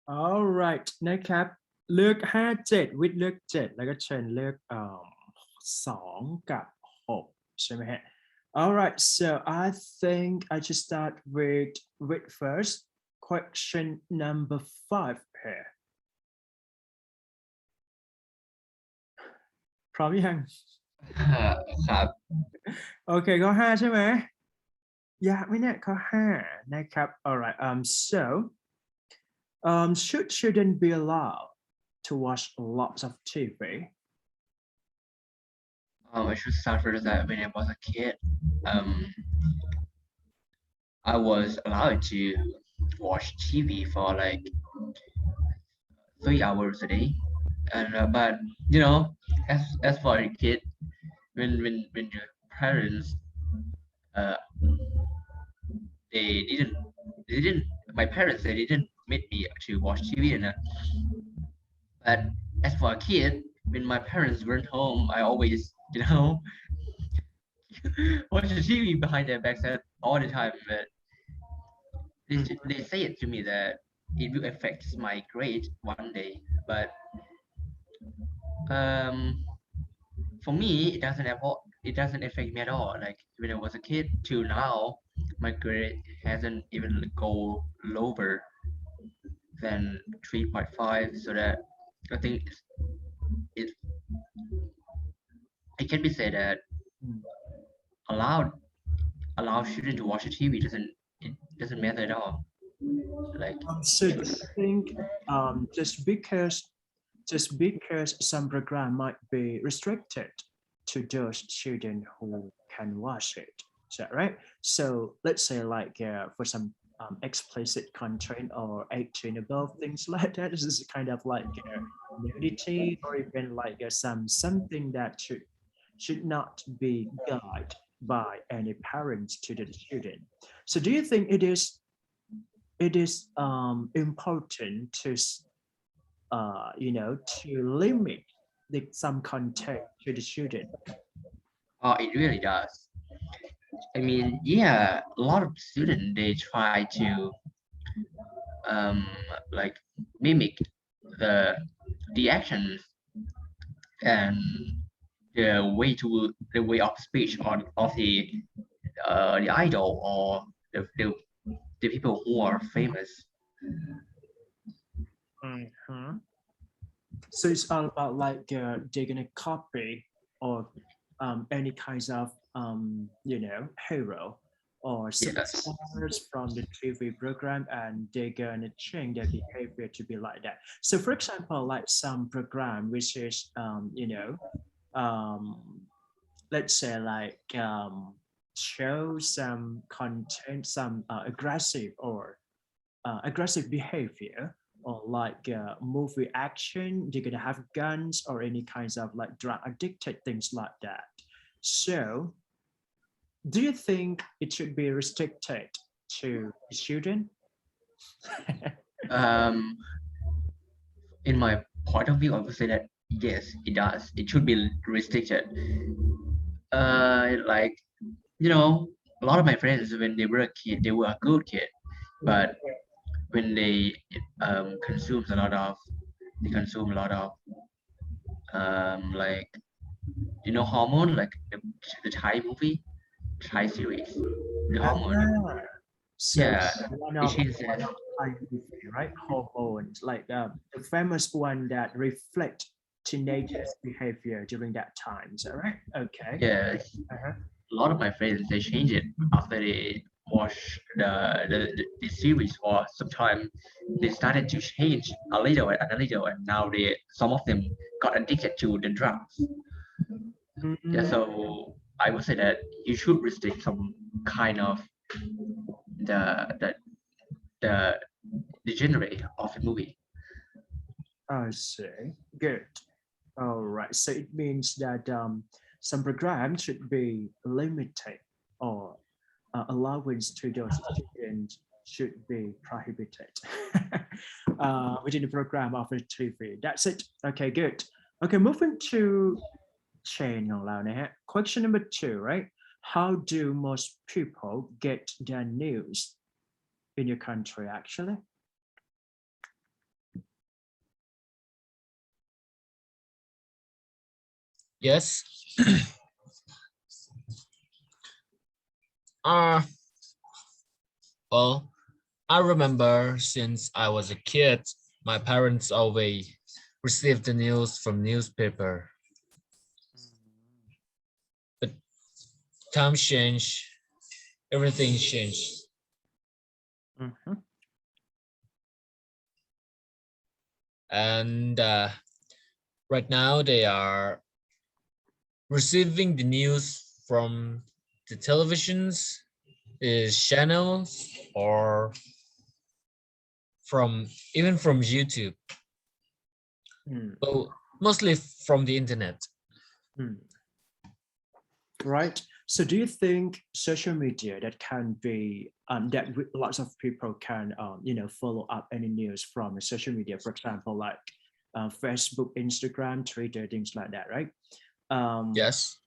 alright นะครับเลือก5 7วิทย์เลือก7แล้วก็เชนเลือก2กับ6ใช่ไหมฮะ alright so I think I should start with first question number 5 here พร้อมยัง ครับ โอเคข้อ5ใช่ไหมยากไหมเนี่ยข้อ5นะครับ alright so should children be allowed to watch lots of TV I should start first that when I was a kid, I was allowed to watch TV for like 3 hours a day, and but you know, as for a kid, when your parents, uh, they didn't my parents they didn't make me to watch TV and but as for a kid, when my parents weren't home, I always watch the TV behind their backs all the time. But they say it to me that it will affect my grade one day. But for me, it doesn't affect me at all. Like when I was a kid till now, my grade hasn't even go lower than 3.5. So that I think it it can be said that allowed children to watch a TV doesn't matter at all. Like so do you think just because some program might be restricted to those children who can watch it, is that right? So let's say like for some explicit content or 18 above things like that, this is kind of like nudity or even like something that should not be guided by any parents to the student. So do you think it is important to to limit some content to the student? oh, it really does. I mean, yeah, a lot of students they try to like mimic the actions and the way of speech of the idol or the people who are famous. So it's all about like they're gonna copy or any kinds of hero or Yes. superstars from the TV program, and they're gonna change their behavior to be like that. So for example, like some program which is let's say like show some content, some aggressive behavior, or like movie action, they're gonna have guns or any kinds of like drug addicted things like that. So do you think it should be restricted to children? In my point of view, I would say that yes, it does. It should be restricted. Like a lot of my friends when they were a kid, they were a good kid, but when they consume a lot of like hormone, like the Thai movie, Thai series, the hormone. So Yeah, one it of changes. Thai movie, right? Hormones, like the famous one that reflect teenagers' behavior during that time. Is that right? Okay. Yeah, Uh-huh. a lot of my friends they change it after they watch the series for some time. They started to change a little and a little, and now some of them got addicted to the drugs. Yeah, so I would say that you should restrict some kind of the genre of the movie. I see. Good. All right. So it means that some programs should be limited, or allowance to those students should be prohibited within the program of the TV. That's it. Okay, good. Okay, moving to chain ของเรานะฮะ Question number 2, right? How do most people get their news in your country actually? Yes. uh well, I remember since I was a kid, my parents always received the news from newspaper. But time changed, everything changed. Mhm. And right now they are receiving the news from the televisions, the channels, or from even from YouTube. Mm. Well, mostly from the internet. Mm. Right. So do you think social media that can be that lots of people can follow up any news from social media, for example, like Facebook, Instagram, Twitter, things like that, right? Yes.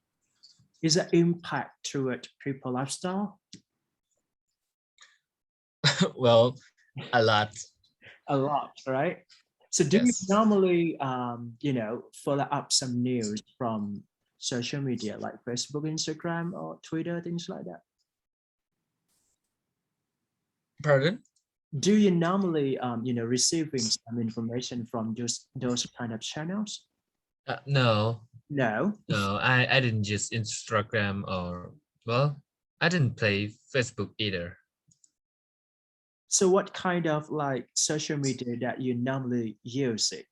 Is there impact to it people lifestyle? Well, a lot. A lot, right? So do you Yes. normally follow up some news from social media like Facebook, Instagram, or Twitter, things like that? Pardon? Do you normally receiving some information from those kind of channels? No, No. no, I didn't use Instagram or, well, I didn't play Facebook either. So what kind of like social media that you normally use it?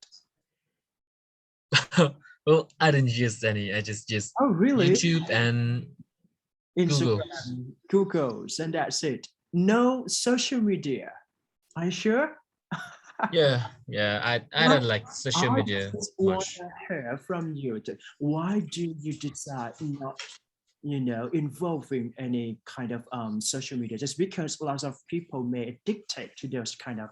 Well, I didn't use any. I just used Oh, really? YouTube and Google. Instagram, Google's, and that's it. No social media. Are you sure? Yeah, yeah. I What don't like social I media just want much. to hear from you. Why do you decide not, involving any kind of social media? Just because lots of people may dictate to those kind of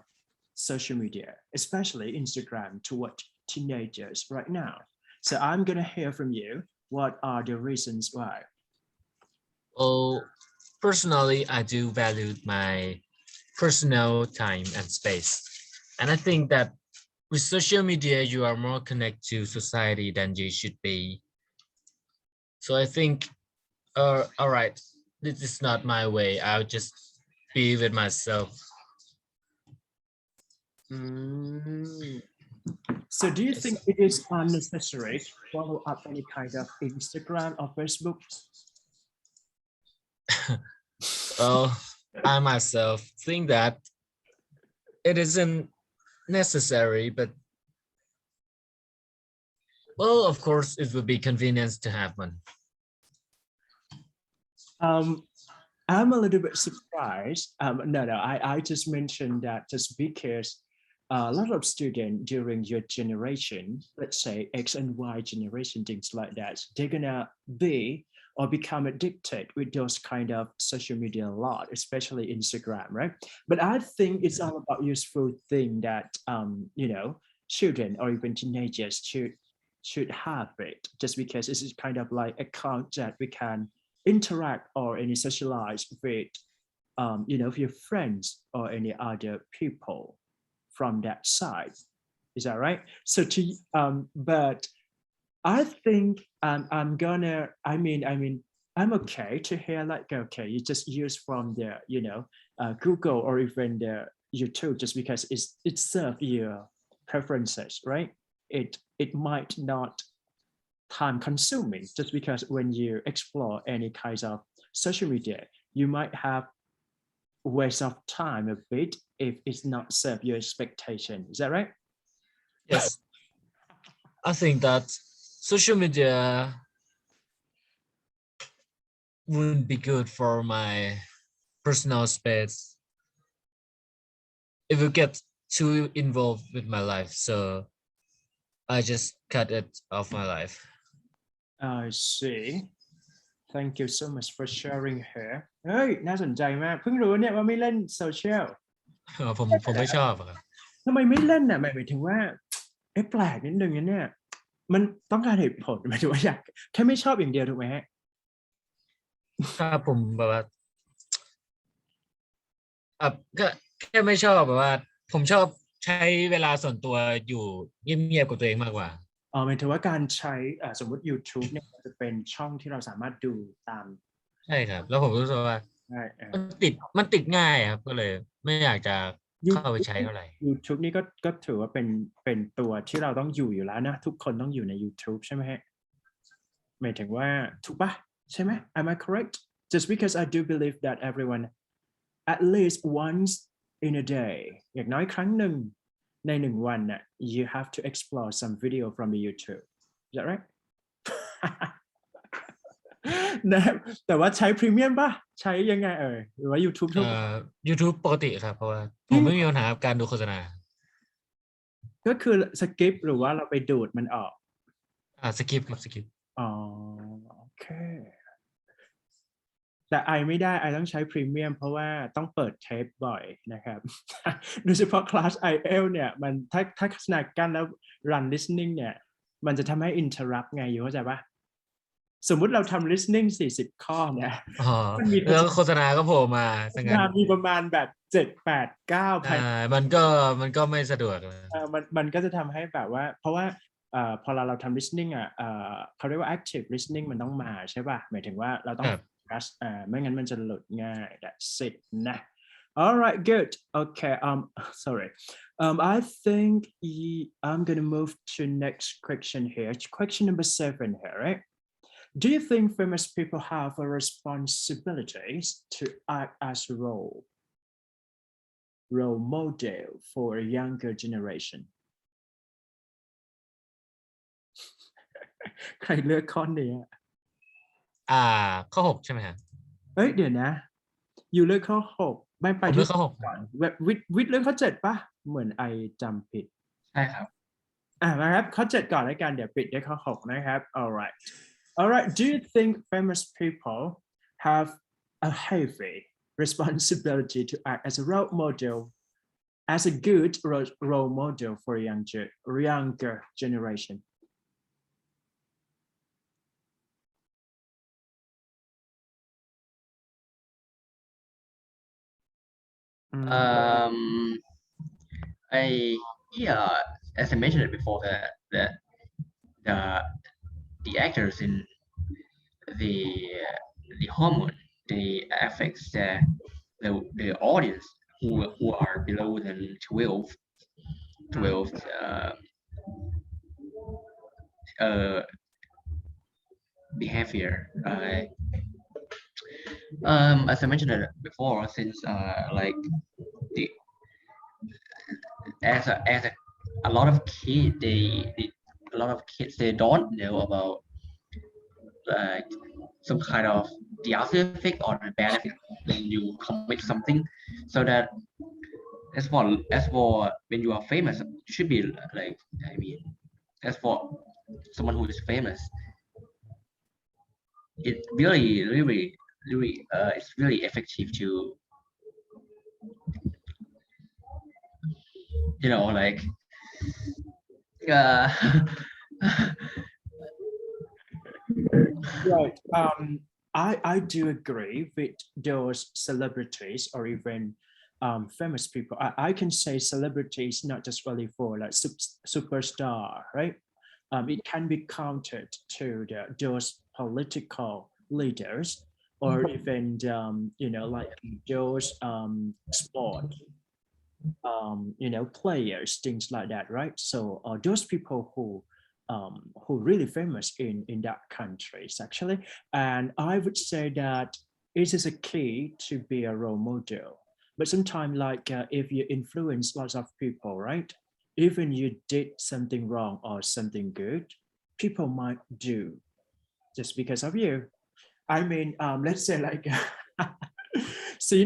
social media, especially Instagram, toward teenagers right now. So I'm gonna hear from you. What are the reasons why? Well, personally, I do value my personal time and space. And I think that with social media, you are more connected to society than you should be. So I think, all right, this is not my way. I'll just be with myself. Mm. So do you think Yes. it is unnecessary to follow up any kind of Instagram or Facebook? Well, I myself think that it isn't necessary, but well, of course, it would be convenient to have one. I'm a little bit surprised. No, I just mentioned that just because a lot of students during your generation, let's say X and Y generation, things like that, they're gonna be or become addicted with those kind of social media a lot, especially Instagram, right? But I think it's all about useful thing that children or even teenagers should have it, just because this is kind of like account that we can interact or any socialize with with your friends or any other people from that side. Is that right? So but I think I'm gonna I'm okay to hear like, okay, you just use from the Google or even the YouTube, just because it serves your preferences, right? It might not time consuming, just because when you explore any kinds of social media, you might have waste of time a bit if it's not serve your expectation. Is that right? Yes, I think that social media wouldn't be good for my personal space if you get too involved with my life. So I just cut it off my life. I see. Thank you so much for sharing here. เฮ้ยน่าสนใจมากเพิ่งรู้เนี่ยว่าไม่เล่นโซเชียล ผมไม่ชอบอะครับ ทำไมไม่เล่นน่ะหมายถึงว่าแปลกนิดนึงนะเนี่ยมันต้องการเหตุผลหมายถึงว่าอยากแค่ไม่ชอบอย่างเดียวถูกไหมฮะ ถ้าผมแบบว่าก็แค่ไม่ชอบแบบว่าผมชอบใช้เวลาส่วนตัวอยู่เงียบๆกับตัวเองมากกว่า หมายถึงว่าการใช้สมมติ YouTube เนี่ยจะเป็นช่องที่เราสามารถดูตาม ใช่ครับ แล้วผมรู้สึกว่า ได้ มันติดง่ายครับก็เลยไม่อยากจะเข้าไปใช้เท่าไหร่ YouTube นี่ก็ถือว่าเป็นตัวที่เราต้องอยู่แล้วนะทุกคนต้องอยู่ใน YouTube ใช่ไหมฮะหมายถึงว่าถูกปะใช่ไหม Am I correct? Just because I do believe that everyone at least once in a day อย่างน้อยครั้งหนึ่งใน1 วันน่ะ you have to explore some video from the YouTube. Is that right? นะครับแต่ว่าใช้พรีเมียมป่ะใช้ยังไงหรือว่า YouTube ทั่วไป YouTube ปกติครับเพราะว่าผมไม่มีปัญหากับการดูโฆษณา ก็คือสกิปหรือว่าเราไปดูดมันออก สกิปครับสกิป อ๋อโอเคแต่ไอไม่ได้ไอต้องใช้พรีเมียมเพราะว่าต้องเปิดเทปบ่อยนะครับ โดยเฉพาะคลาส IELTS เนี่ยมันถ้าขนาดกันแล้ว run listening เนี่ยมันจะทำให้ interrupt ไงอยู่เข้าใจปะสมมุติเราทำ listening 40 ข้อเนี่ย อ๋อ มันมี แล้วโฆษณาก็โผล่มาซะงั้น มีประมาณแบบ7 8 9 ภาย มันก็ไม่สะดวกเลย มันก็จะทำให้แบบว่าเพราะว่าพอเราทำ listening เขาเรียกว่า active listening มันต้องมาใช่ป่ะหมายถึงว่าเราต้อง focus ไม่งั้นมันจะหลุดง่าย that's it นะ all right good okay sorry I think I'm gonna move to next question here question number 7 here right do you think famous people have a responsibility to act as a role model for a younger generation ใครเลือกข้อนี้ ข้อ 6ใช่ไหมฮะ เอ้ยเดี๋ยวนะอยู่เลือกข้อ 6ไม่ไป ผมเลื ที่ อกข้อ 6 ก่อนวิทย์เรื่องข้อ 7ป่ะเหมือนไอจำผิด ใช่ครับ นะครับข้อ 7 ก่อนแล้วกันเดี๋ยวปิดด้วยข้อ 6 นะครับ alright do you think famous people have a heavy responsibility to act as a role model as a good role model for younger generation As I mentioned before, that the actors in the hormone they affects the audience who are below than 12 behavior. As I mentioned before, since like the as a lot of kids they don't know about some kind of the after effect or the bad effect when you commit something, so that as for when you are famous, you should be like, I mean, as for someone who is famous, it really it's really effective to like right I do agree with those celebrities or even famous people. I can say celebrities not just really for like superstar, right? It can be counted to those political leaders or even like those sport players, things like that, right? So those people who really famous in that countries actually, and I would say that it is a key to be a role model. But sometimes like if you influence lots of people, right? Even you did something wrong or something good, people might do just because of you. I mean, let's say like, so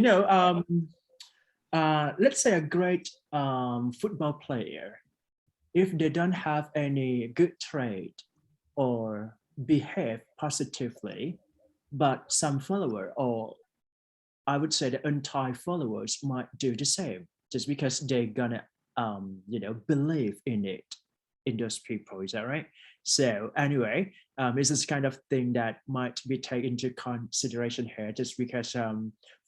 let's say a great football player, if they don't have any good trait or behave positively, but some follower or I would say the entire followers might do the same just because they're gonna believe in it, in those people. Is that right? So anyway, this is kind of thing that might be taken into consideration here, just because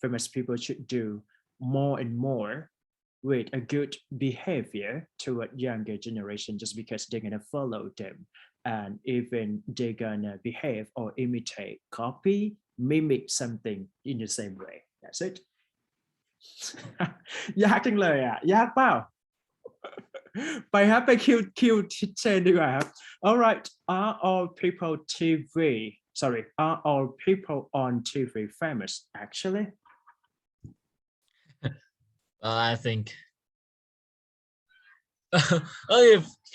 famous people should do more and more with a good behavior toward younger generation just because they're gonna follow them and even they're gonna behave or imitate, copy, mimic something in the same way. That's it. ยากจังเลยอ่ะยากเปล่า ไปครับไปคิวเชนดีกว่าครับ Alright, are all people TV sorry are all people on TV famous actually? I think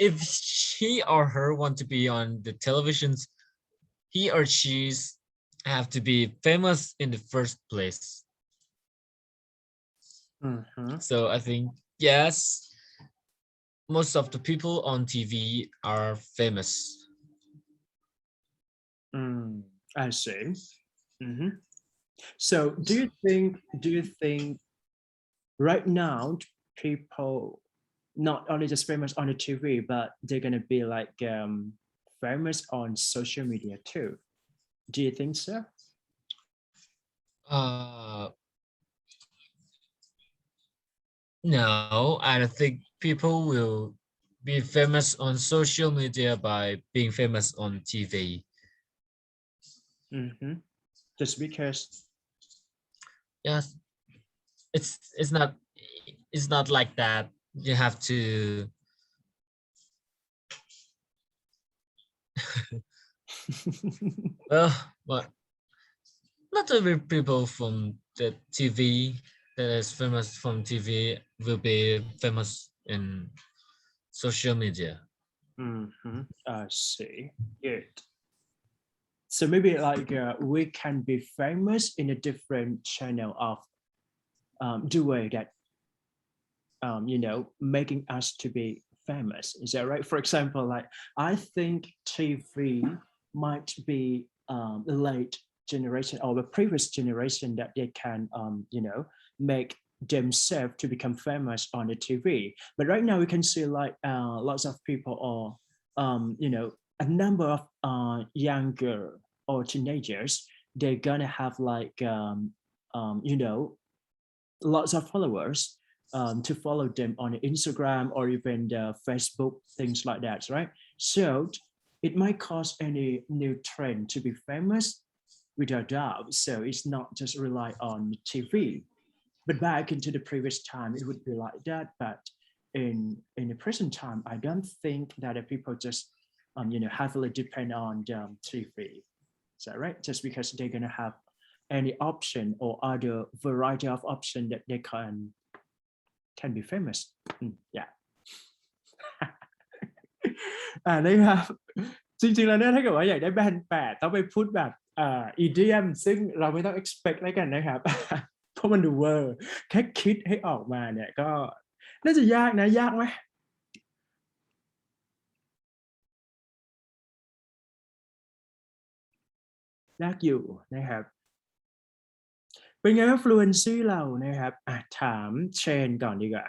if she or her want to be on the televisions, he or she's have to be famous in the first place. So I think yes, most of the people on TV are famous. I see. So do you think right now people not only just famous on the TV but they're gonna be like famous on social media too? Do you think so? No, I don't think people will be famous on social media by being famous on TV. Just because Yes, it's not like that. You have to but not every people from the TV that is famous from TV will be famous in social media. I see. Good. So maybe like we can be famous in a different channel of the way that making us to be famous. Is that right? For example, like I think TV might be the late generation or the previous generation that they can make themselves to become famous on the TV. But right now we can see like lots of people or a number of younger or teenagers, they're gonna have like lots of followers to follow them on Instagram or even the Facebook, things like that, right? So it might cause any new trend to be famous without doubt. So it's not just rely on TV. But back into the previous time, it would be like that. But in the present time, I don't think that the people just heavily depend on TV. Is that right? Just because they're gonna have any option or other variety of option that they can be famous. Yeah. นะครับจริงๆแล้วเนี่ยถ้าเกิดว่าอยากได้แบนด์8ต้องไปพูดแบบidiom ซึ่งเราไม่ต้อง expect แล้วกันนะครับ เพราะมันดูเวอร์แค่คิดให้ออกมาเนี่ยก็น่าจะยากนะยากไหมยากอยู่นะครับเป็นไงว่า fluency เรานะครับถามเชนก่อนดีกว่า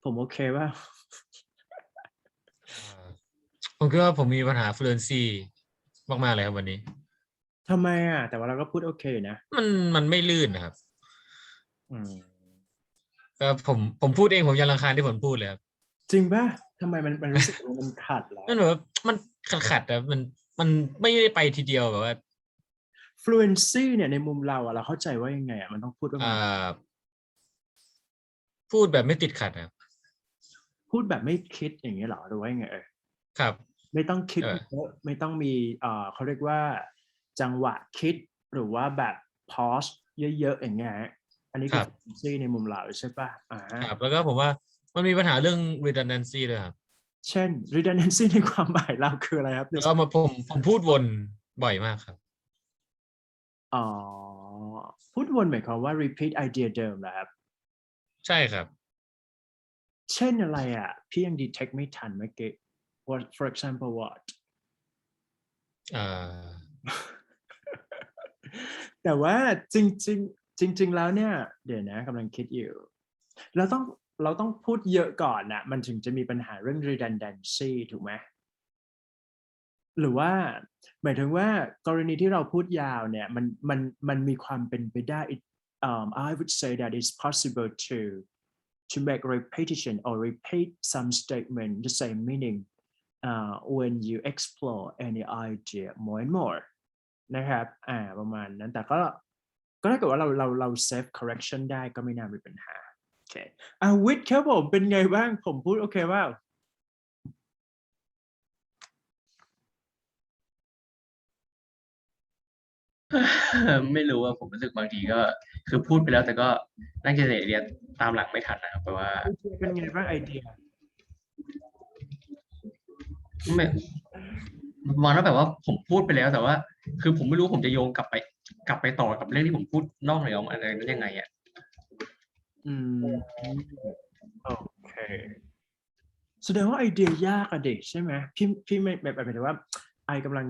ผมโอเคป่ะ ผมคิดว่าผมมีปัญหา fluency มากๆเลยครับวันนี้ทำไมแต่ว่าเราก็พูดโอเคนะมันไม่ลื่นนะครับก็ผมพูดเองผมยังรำคาญที่ผมพูดเลยครับจริงป่ะทำไมมันรู้สึกมันขัดแล้วมันแบบมันขัดครับมันไม่ได้ไปทีเดียวแบบว่า fluency เนี่ยในมุมเราเราเข้าใจว่ายังไงมันต้องพูดว่าพูดแบบไม่ติดขัดครับพูดแบบไม่คิดอย่างนี้เหรอหรือว่ายังไงครับไม่ต้องคิดเยอะไม่ต้องมีเขาเรียกว่าจังหวะคิดหรือว่าแบบ pause เยอะๆอย่างเงี้ยอันนี้คือ fluency ในมุมเราใช่ป่ะครับแล้วก็ผมว่ามันมีปัญหาเรื่อง redundancy ด้วยครับเช่น redundancy ในความหมายเราคืออะไรครับแล้วก็ผมพูดวนบ่อยมากครับพูดวนหมายความว่า repeat idea เดิมเหรอครับใช่ครับเช่นอะไรพี่ยัง detect ไม่ทันเมื่อกี้ what for example what แต่ว่าจริงแล้วเนี่ยเดี๋ยวนะกำลังคิดอยู่เราต้องพูดเยอะก่อนมันถึงจะมีปัญหาเรื่อง redundancy ถูกไหมหรือว่าหมายถึงว่ากรณีที่เราพูดยาวเนี่ยมันมีความเป็นไปได้ I would say that it's possible to make repetition or repeat some statement the same meaning when you explore any idea more and more นะครับประมาณนั้นแต่ก็ถ้าเกิดว่าเรา save correction ได้ก็ไม่น่ามีปัญหาโอเควิทย์ครับผมเป็นไงบ้างผมพูดโอเคว่า ไม่รู้ว่าผมรู้สึกบางทีก็คือพูดไปแล้วแต่ก็นั่งจะเรียนตามหลังไม่ทันนะครับแปลว่า เป็นไงบ้างไอเดีย ไม่ประมาณว่าแบบว่าผมพูดไปแล้วแต่ว่า คือผมไม่รู้ผมจะโยงกลับไปต่อกับเรื่องที่ผมพูดนอกเหนืออะไรนั้นยังไงอ่ะ อืมโอเคแสดงว่าไอเดียยากอะเด็กใช่ไหมพี่ไม่แบบหมายถึงว่าไอกำลั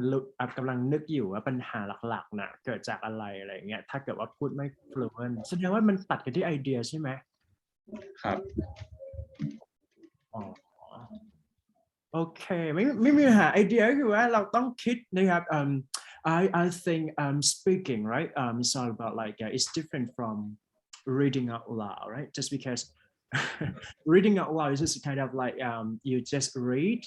งนึกอยู่ว่าปัญหาหลักๆนะเกิดจากอะไรอะไรเงี้ยถ้าเกิดว่าพูดไม่ fluent แสดงว่ามันตัดกันที่ไอเดียใช่ไหม ครับ อ๋อโอเคไม่มีปัญหาไอเดียก็คือว่าเราต้องคิดนะครับ I think speaking right it's all about like it's different from reading out loud right just because reading out loud is just kind of like you just read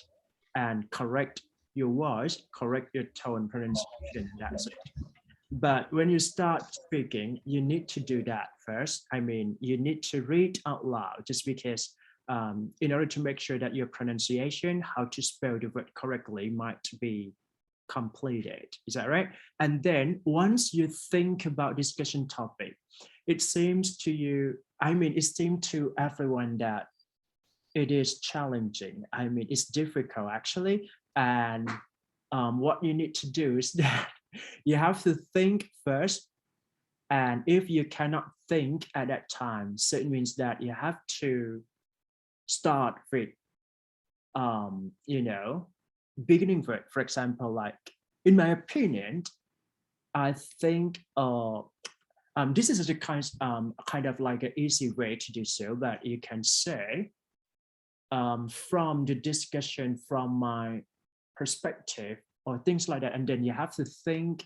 and correct your voice correct your tone pronunciation that's it but when you start speaking you need to do that first I mean you need to read out loud just because in order to make sure that your pronunciation, how to spell the word correctly might be completed. Is that right? And then once you think about discussion topic, it seems to you, I mean, it seems to everyone that it is challenging. I mean, it's difficult actually. And what you need to do is that you have to think first. And if you cannot think at that time, so it means that you have to start with beginning word. For example, like in my opinion, I think this is a kind of like an easy way to do so, but you can say from the discussion from my perspective or things like that, and then you have to think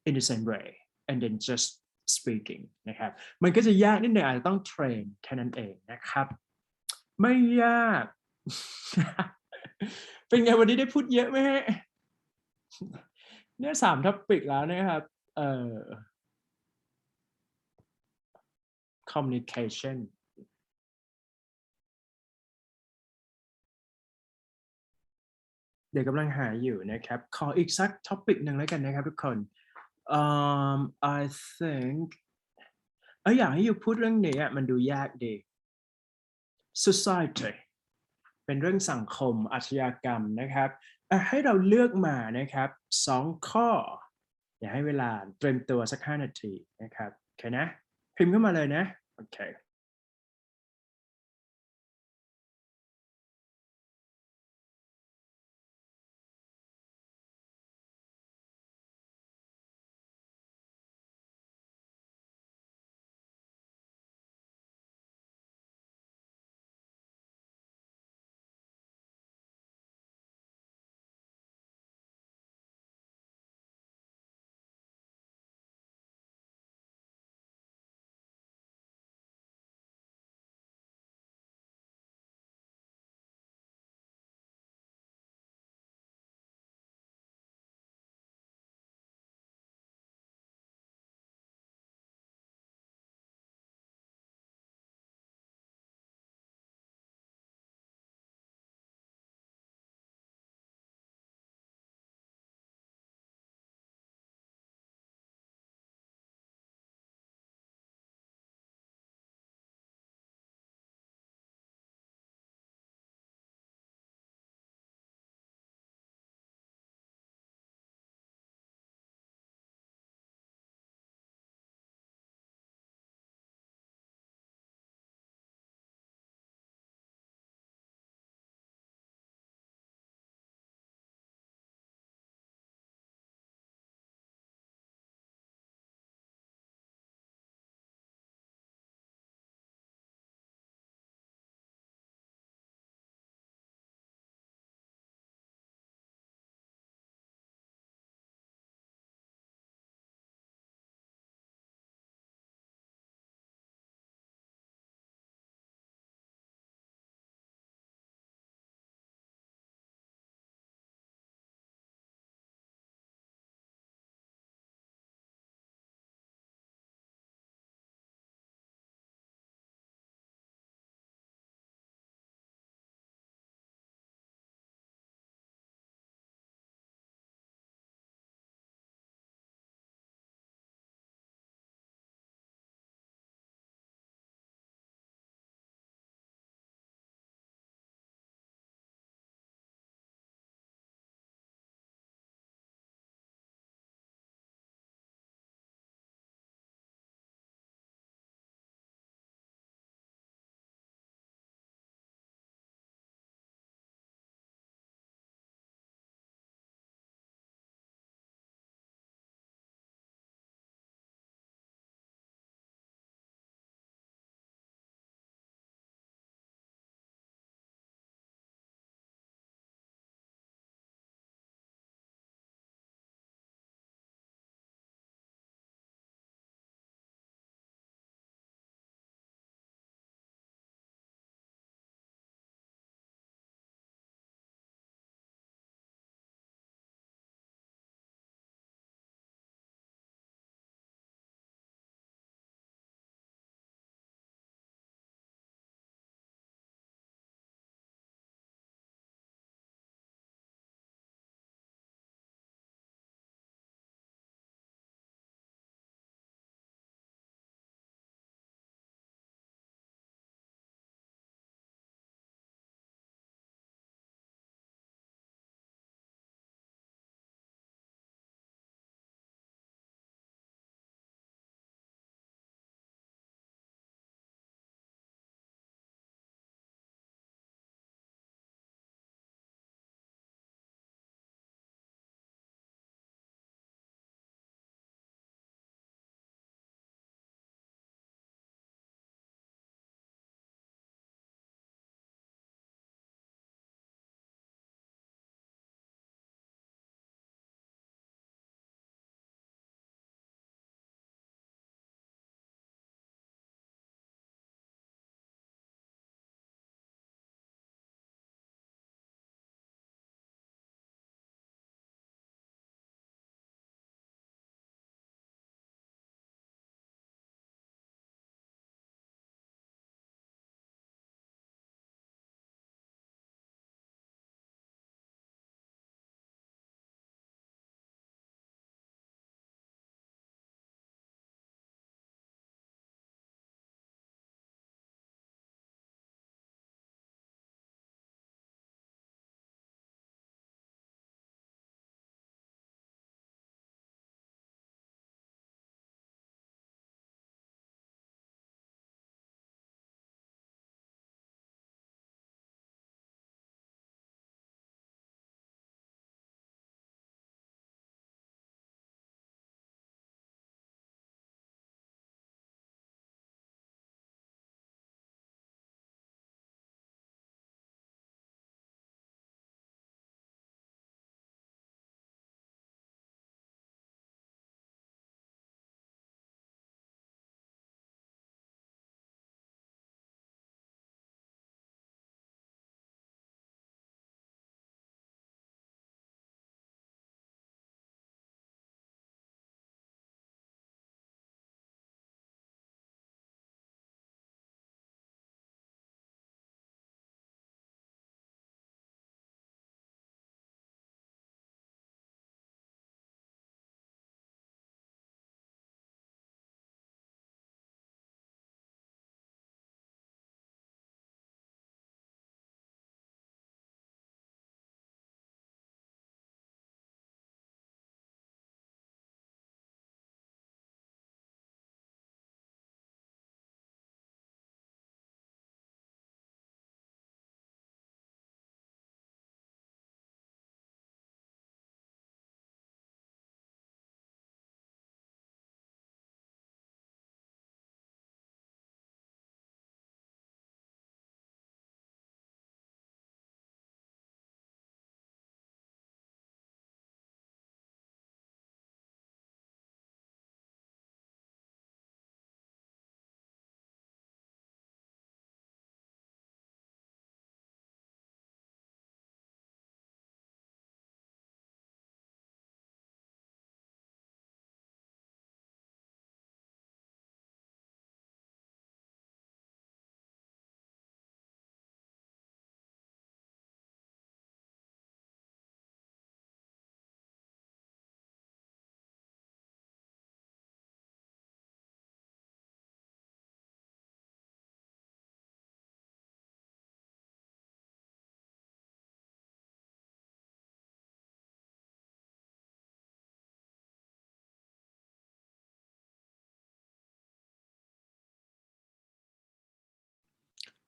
in the same way and then just speaking นะครับมันก็จะยากนิดหน่อยอาจจะต้องเทรนแค่นั้นเองนะครับไม่ยาก เป็นไงวันนี้ได้พูดเยอะไหมฮะเนี่ย3 topic แล้วนะครับcommunication เดี๋ยวกำลังหาอยู่นะครับขออีกสัก topic หนึ่งแล้วกันนะครับทุกคนI think อยากให้อยู่พูดเรื่องนี้มันดูยากดี society เป็นเรื่องสังคมอาชญากรรมนะครับให้เราเลือกมานะครับ2 ข้อเดี๋ยวให้เวลาเตรียมตัวสัก5 นาทีนะครับโอเคนะพิมพ์เข้ามาเลยนะโอเค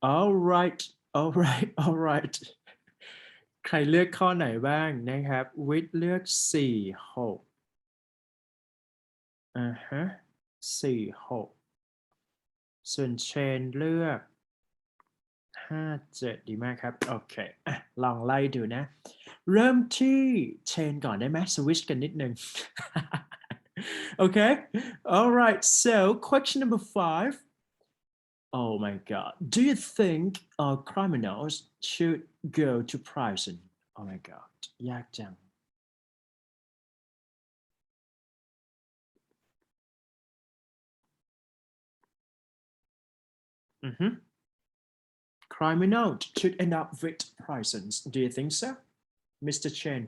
all right all right all right ใครเลือกข้อไหนบ้างนะครับวิทย์เลือก4 6ฮะ4 6ส่วนเชนเลือก5 7ดีมากครับโอเคอ่ะลองไล่ดูนะเริ่มที่เชนก่อนได้ไหมสวิชกันนิดนึง okay all right so question number 5 oh my god do you think all criminals should go to prison oh my god ยากจัง criminal should end up with prisons do you think so Mr. Chen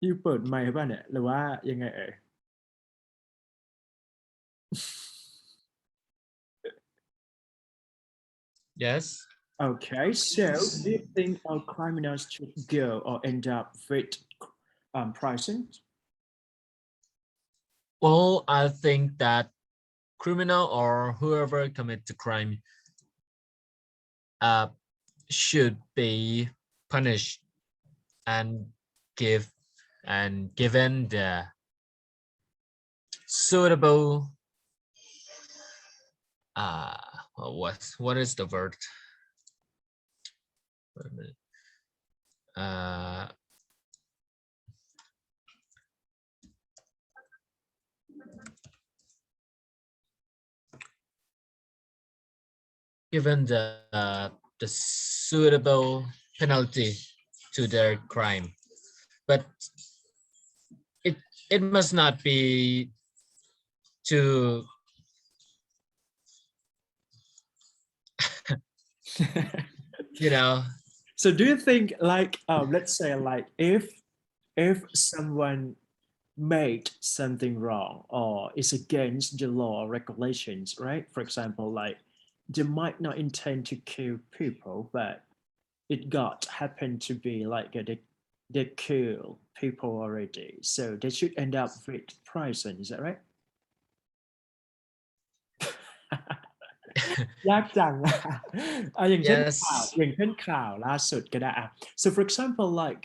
ยูเปิดไมค์ป่ะเนี่ยหรือว่ายังไงเอ่ย Yes. Okay, so do you think all criminals should go or end up with prison? Well, I think that criminal or whoever commit the crime should be punished and given the suitable what is the word? Wait a minute. Given the suitable penalty to their crime, but it must not be too you know. So do you think like let's say like if someone made something wrong or is against the law or regulations, right? For example, like they might not intend to kill people, but it got happened to be like they kill people already, so they should end up with prison. Is that right? ยากจัง อย่างเช่น Yes. ข่าวอย่างเช่นข่าวล่าสุดก็ได้อ่ะ so for example like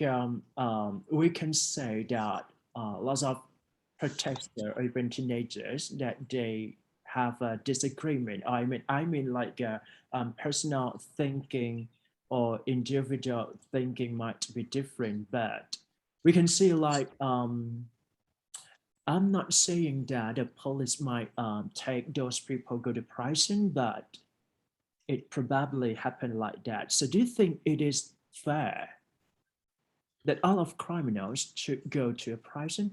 we can say that lots of protesters or even teenagers that they have a disagreement I mean like personal thinking or individual thinking might be different but we can see like I'm not saying that the police might take those people go to prison, but it probably happened like that. So do you think it is fair that all of criminals should go to a prison?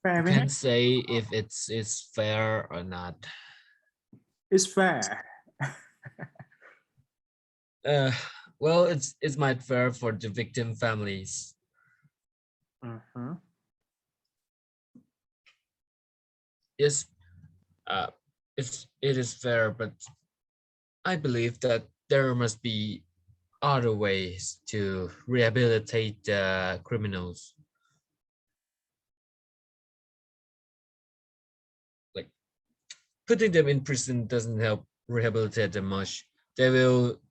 Fair, You man? can't say if it's fair or not. It's fair. Well, it's might fair for the victim families. Yes, it is fair, but I believe that there must be other ways to rehabilitate the criminals. Like putting them in prison doesn't help rehabilitate them much. They will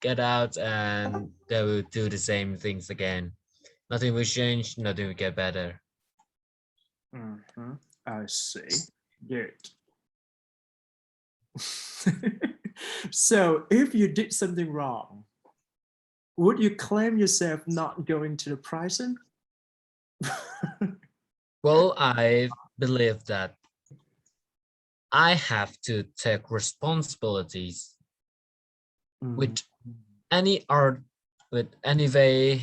get out and they will do the same things again. Nothing will change, nothing will get better. I see. Good. So if you did something wrong, would you claim yourself not going to the prison? Well, I believe that I have to take responsibilities with any art, with any way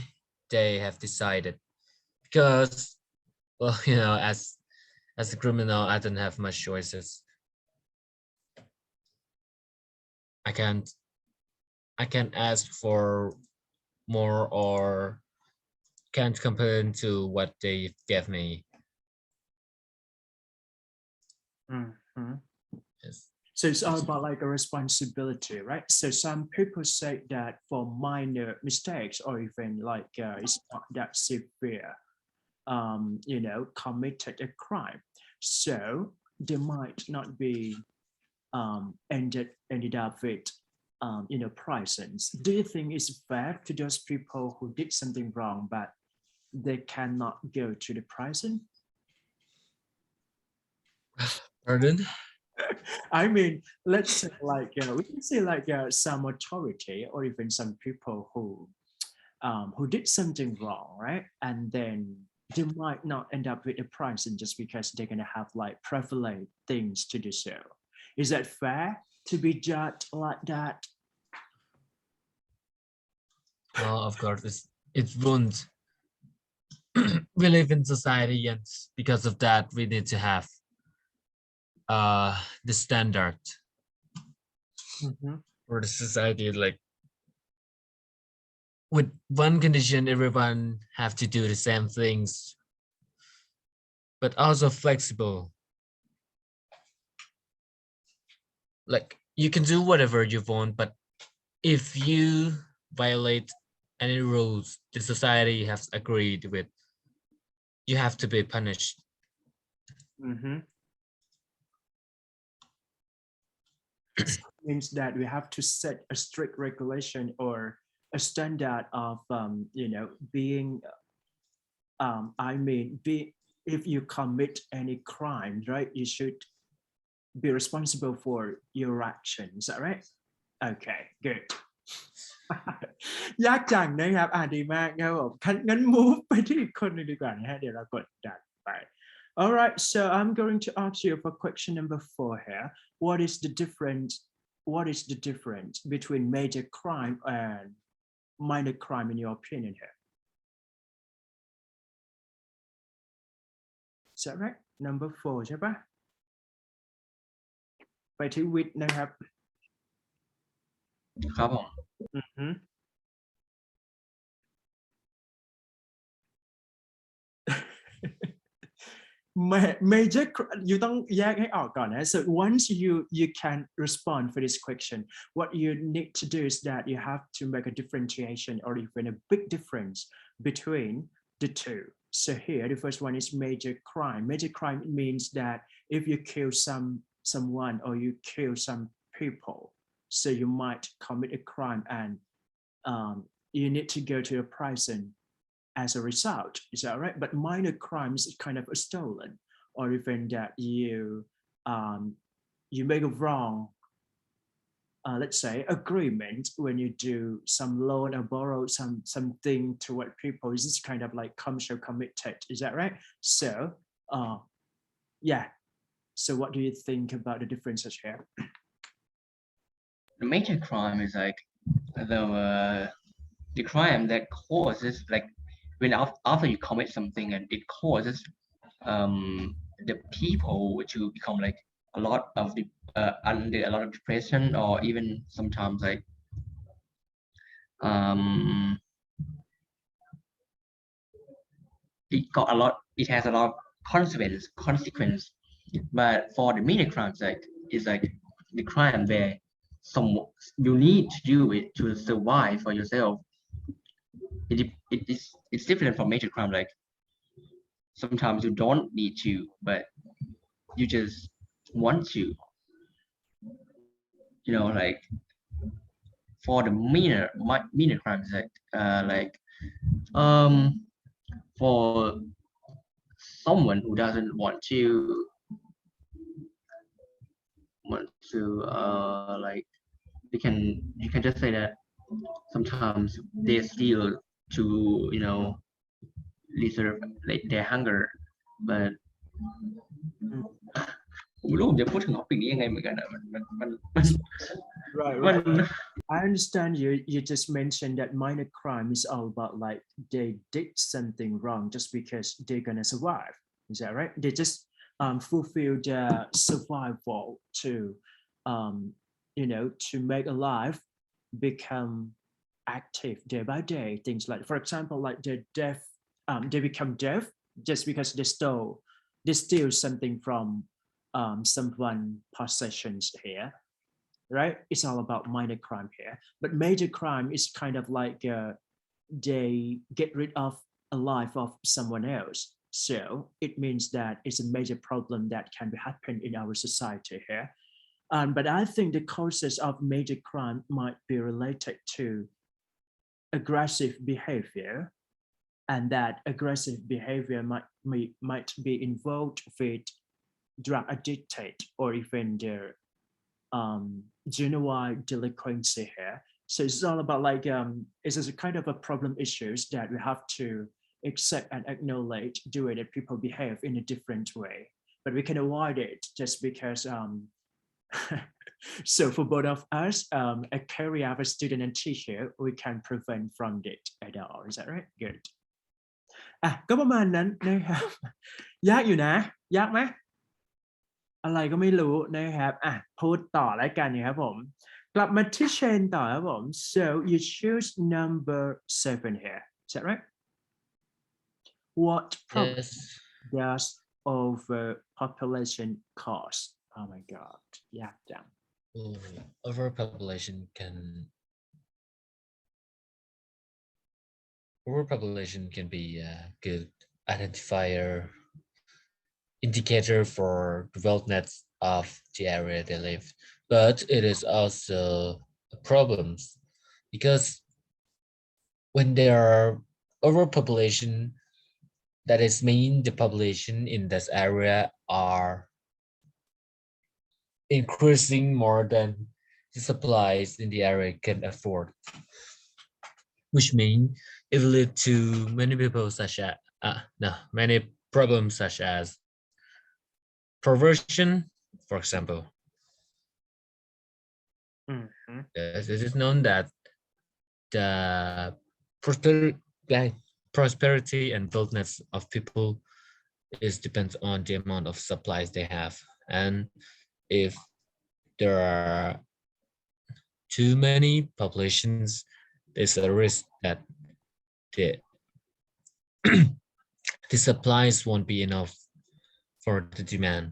they have decided. Because, well, you know, as a criminal, I don't have much choices. I can't ask for more or can't complain to what they gave me. Mhm. Yes. So it's all about like a responsibility, right? So some people say that for minor mistakes or even like it's not that severe, committed a crime. So they might not be ended up with prisons. Do you think it's fair to those people who did something wrong but they cannot go to the prison? Pardon? I mean, let's say like we can say like some authority or even some people who did something wrong, right? And then they might not end up with a prison just because they're gonna have like privileged things to do so. Is that fair to be judged like that? Well, of course, it won't. We live in society, and because of that, we need to have the standard for the society. Like with one condition, everyone have to do the same things, but also flexible. Like you can do whatever you want, but if you violate any rules the society has agreed with, you have to be punished. Means that we have to set a strict regulation or a standard of being if you commit any crime, right, you should be responsible for your actions. Is that right? Okay, good. ยากจังนะครับดีมากครับผมงั้น move ไปที่อีกคนหนึงดีกว่านะฮะเดี๋ยวเรากดดันไป All right, so I'm going to ask you for question number 4 here. What is the difference between major crime and minor crime in your opinion here? Is that right? Number 4 ใช่ปะไปที่วิทย์นะครับ ครับผม major you ต้องแยกให้ออกก่อนนะ so once you can respond for this question, what you need to do is that you have to make a differentiation or even a big difference between the two. So here the first one is major crime. Major crime means that if you kill someone or you kill some people, so you might commit a crime and you need to go to a prison as a result. Is that right? But minor crimes is kind of a stolen, or even that you make a wrong let's say agreement when you do some loan or borrow something toward people. This is kind of like commercial committed. Is that right? So yeah, so what do you think about the differences here? The major crime is like the crime that causes, like when after you commit something and it causes the people to become like a lot of the under a lot of depression, or even sometimes like it has a lot of consequence. But for the minor crimes, like it's like the crime where you need to do it to survive for yourself. It's different from major crime. Like sometimes you don't need to, but you just want to, like for the minor crimes, like for someone who doesn't want to like you can just say that sometimes they steal to reserve like their hunger, but ผมไม่รู้ผมจะพูดถึงท็อปิกนี้ยังไงเหมือนกันนะมัน right. I understand you just mentioned that minor crime is all about like they did something wrong just because they're gonna survive. Is that right? They just fulfill their survival to to make a life become active day by day. Things like, for example, like they become deaf just because they steal something from someone possessions here, right? It's all about minor crime here, but major crime is kind of like they get rid of a life of someone else. So it means that it's a major problem that can be happen in our society here. But I think the causes of major crime might be related to aggressive behavior, and that aggressive behavior might be involved with drug addicted or even their genuine delinquency here. So it's all about like it's a kind of a problem issues that we have to accept and acknowledge the way that people behave in a different way, but we can avoid it just because so for both of us, a career of a student and teacher, we can prevent from it at all. Is that right? Good. ก็ประมาณนั้นนะครับ ยากอยู่นะ ยากไหม อะไรก็ไม่รู้นะครับพูดต่อแล้วกันนะครับผม กลับมาที่เชนต่อครับผม so you choose number 7 here. Is that right? What problem Yes. does overpopulation cause? Oh my God. ยากจัง Overpopulation can be a good identifier indicator for development of the area they live, but it is also problems because when there are overpopulation, that is mean the population in this area are increasing more than the supplies in the area can afford, which means it will lead to many people such as many problems such as perversion, for example. Yes, it is known that the prosperity and wealthiness of people is depends on the amount of supplies they have, and if there are too many populations, there's a risk that the supplies won't be enough for the demand.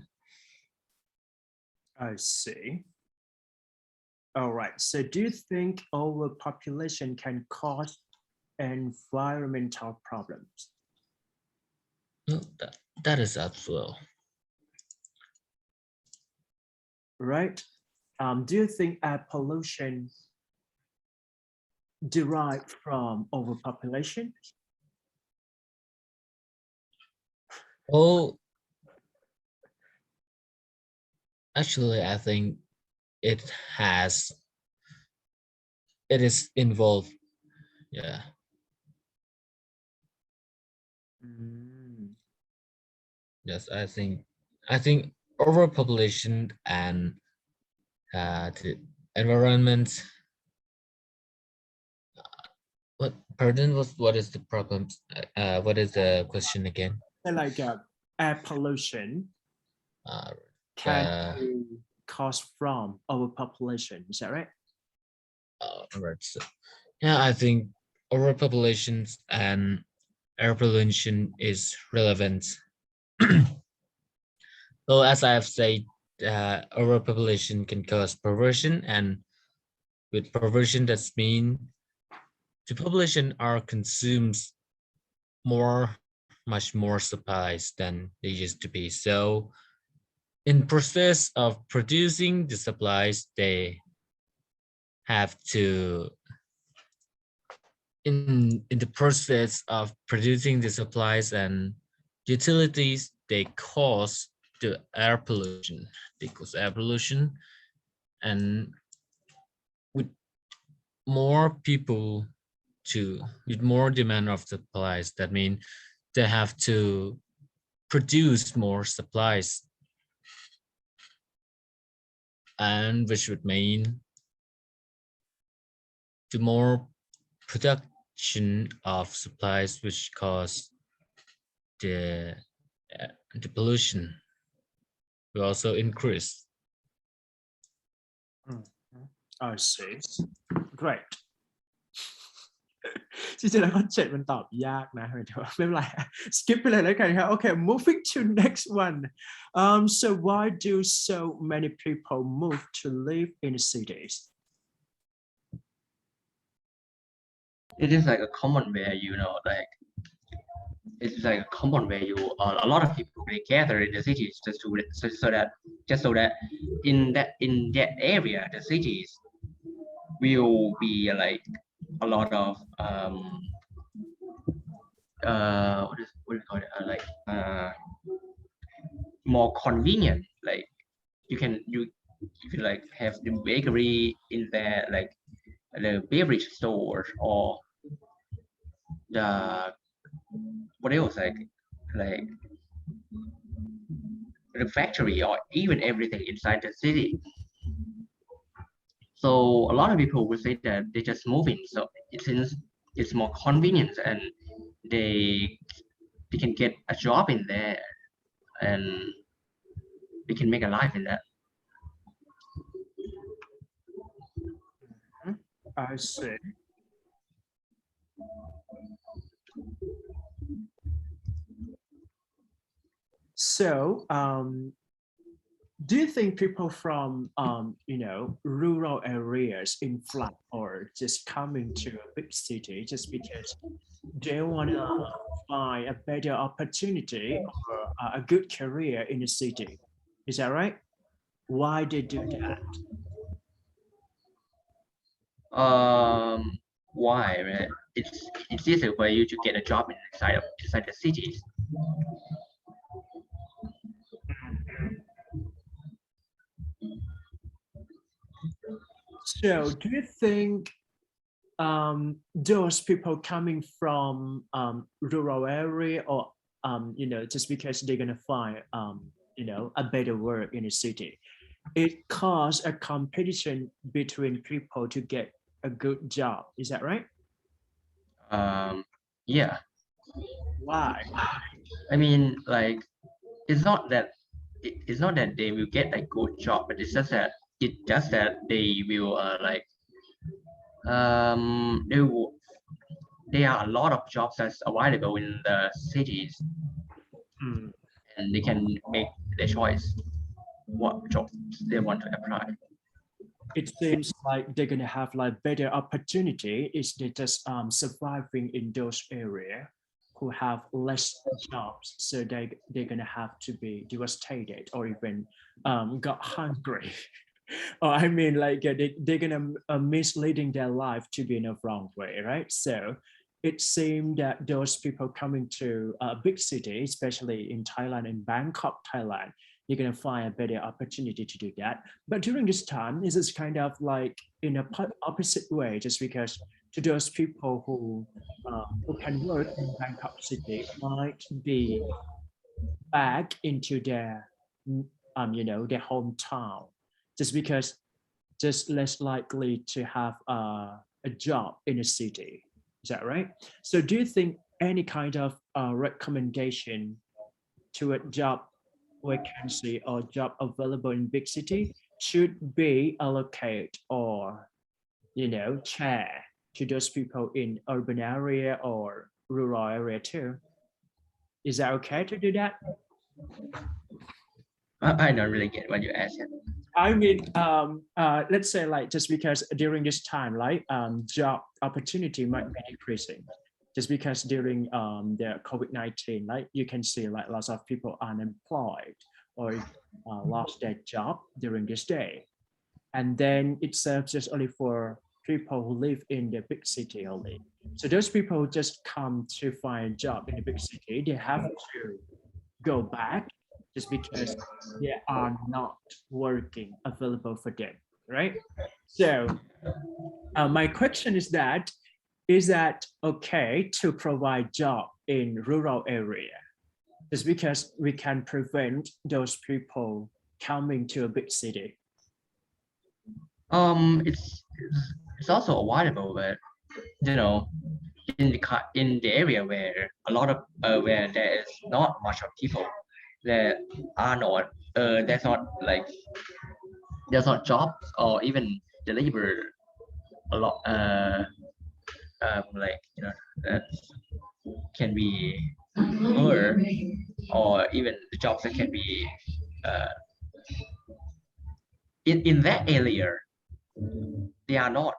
I see. All right. So do you think overpopulation can cause environmental problems? No, that is absolute. Right. Do you think air pollution derived from overpopulation? Oh, actually, I think it is involved. Yeah. Yes, I think overpopulation and the environment. What is the problem? What is the question again? Like air pollution can be caused from overpopulation. Is that right? Right. So, yeah, I think overpopulation and air pollution is relevant. Well, as I have said, overpopulation can cause perversion, and with perversion, that's mean the population are consumes much more supplies than they used to be. So in process of producing the supplies, they have to in the process of producing the supplies and utilities, they cause the air pollution. They cause air pollution, and with more people with more demand of supplies, that means they have to produce more supplies, and which would mean the more production of supplies, which cause the pollution will also increase. I see. Great. จริงๆแล้วข้อ7มันตอบยากนะไม่เป็นไร skip ไปเลยแล้วกันครับ okay moving to next one so why do so many people move to live in cities It is like a common where like it's like a common where a lot of people they gather in the cities just so that in that area the cities will be like a lot of what do you call it like more convenient, like you can like have the bakery in there, like the beverage store or the what else, like the factory or even everything inside the city. So a lot of people will say that they just move in, so since it's more convenient and they can get a job in there and they can make a life in that. I see so do you think people from rural areas in flat or just coming to a big city just because they want to find a better opportunity or a good career in the city? Is that right? Why they do that? Why, right? It's easier for you to get a job inside the cities. So do you think those people coming from rural area or just because they're gonna find a better work in the city, it causes a competition between people to get a good job? Is that right? Yeah, Why? I mean, like it's not that they will get a good job, but it's just that they will like there are a lot of jobs that's available in the cities, Hmm. and they can make their choice what jobs they want to apply. It seems like they're gonna have like better opportunity if they just surviving in those area who have less jobs, so they're gonna have to be devastated or even got hungry. Or I mean like they're gonna misleading their life to be in a wrong way, right? So it seemed that those people coming to a big city, especially in Thailand, in Bangkok, Thailand, you're gonna find a better opportunity to do that. But during this time, this is kind of like in a opposite way, just because to those people who can work in Bangkok city might be back into their their hometown, just because just less likely to have a job in a city. Is that right? So do you think any kind of recommendation to a job vacancy or job available in big city should be allocated or share to those people in urban area or rural area too? Is that okay to do that? I don't really get what you asked. I mean, let's say like just because during this time, like job opportunity might be decreasing, just because during the COVID-19, like you can see like lots of people unemployed or lost their job during this day, and then it serves just only for people who live in the big city only. So those people just come to find a job in the big city. They have to go back just because they are not working available for them, right? So my question is that okay to provide job in rural area just because we can prevent those people coming to a big city? It's also available, but in the area where a lot of where there is not much of people, there are not there's not jobs or even the labor a lot like that can be her, or even the jobs that can be in that area. There are not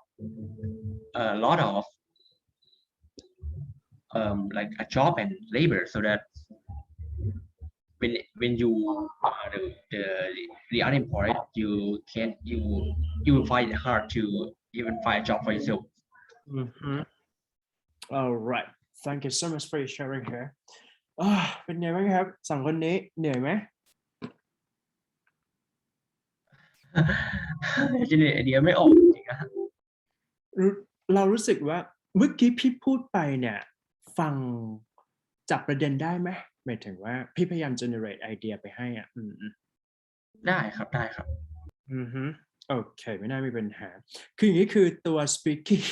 a lot of like a job and labor, so that when you are the unemployed, you will find it hard to even find a job for yourself. All right, thank you so much for your sharing here เป็นไงบ้างครับสองคนนี้เหนื่อยไหม จะเนี่ยไอเดียไม่ออกจริงๆนะ เรารู้สึกว่าเมื่อกี้พี่พูดไปเนี่ยฟังจับประเด็นได้ไหมหมายถึงว่าพี่พยายาม generate ไอเดียไปให้อ่ะได้ครับโอเคไม่น่ามีปัญหาคืออย่างนี้คือตัว speaking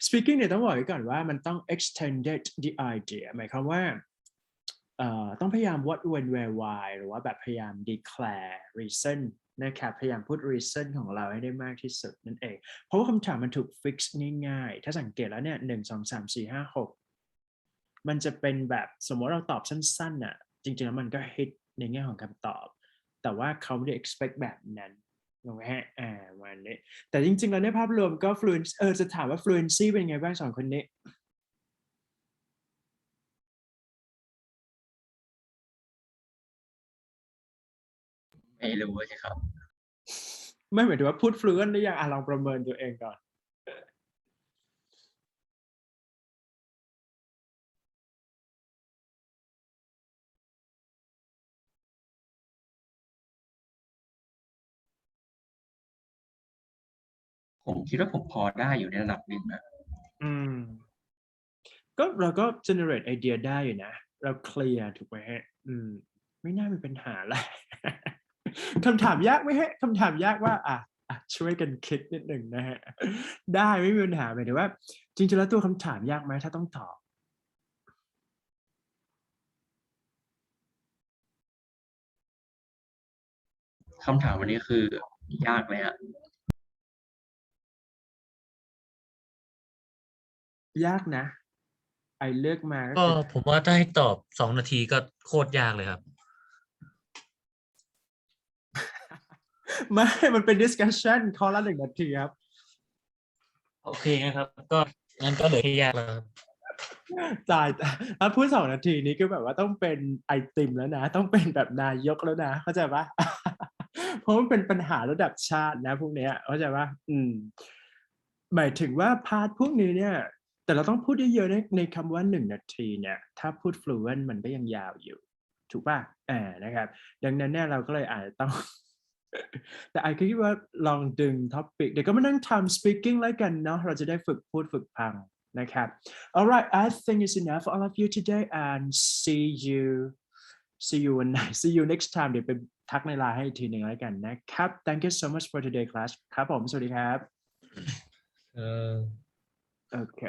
speaking เนี่ยต้องบอกไว้ก่อนว่ามันต้อง extended the idea หมายความว่าต้องพยายาม what when where why หรือว่าแบบพยายาม declare reason นะครับพยายามพูด reason ของเราให้ได้มากที่สุดนั่นเองเพราะว่าคำถามมันถูก fix ง่ายๆถ้าสังเกตแล้วเนี่ย1 2 3 4 5 6มันจะเป็นแบบสมมติเราตอบสั้นๆน่ะจริงๆแล้วมันก็ hit ในแง่ของคำตอบแต่ว่าเขาไม่ได้ expect แบบนั้นถูกไหมฮะวันนี้แต่จริงๆแล้วในภาพรวมก็ fluency จะถามว่า fluency เป็นไงบ้างสองคนนี้ไม่รู้สิครับไม่หมายถึงว่าพูด fluent ได้ยังลองประเมินตัวเองก่อนผมคิดว่าผมพอได้อยู่ในระดับหนึ่งนะก็เราก็ generate ไอเดียได้อยู่นะเราเคลียร์ถูกไหมฮะไม่น่ามีปัญหาอะไร คำถามยากไหมฮะคำถามยากว่าช่วยกันคิดนิดหนึ่งนะฮะได้ไม่มีปัญหาหมายถึงว่าจริงๆแล้วตัวคำถามยากไหมถ้าต้องตอบคำถามวันนี้คือยากเลยฮะยากนะไอเลือกมาก็ผมว่าถ้าให้ตอบ2 นาทีก็โคตรยากเลยครับไม่มันเป็น discussion ข้อละ1 นาทีครับโอเคนะครับก็งั้นก็เหลือแค่ยากแล้วครับจ่ายถ้าพูด2 นาทีนี้ก็แบบว่าต้องเป็นไอติมแล้วนะต้องเป็นแบบนายกแล้วนะเข้าใจปะ เพราะมันเป็นปัญหาระดับชาตินะพวกนี้เข้าใจปะหมายถึงว่าพาร์ทพวกนี้เนี่ยแต่เราต้องพูดเยอะๆในคำว่า1 นาทีเนี่ยถ้าพูด fluent มันก็ยังยาวอยู่ถูกป่ะนะครับดังนั้นเนี่ยเราก็เลยอาจจะต้อง แต่ไอ้คิดว่าลองดึงท็อปิกเดี๋ยวก็มานั่งทำ speaking แล้วกันเนาะเราจะได้ฝึกพูดฝึกพังนะครับ alright I think it's enough for all of you today and see you next time เดี๋ยวไปทักในไลน์ให้อีกทีหนึ่งแล้วกันนะครับ thank you so much for today class ครับผมสวัสดีครับโอเค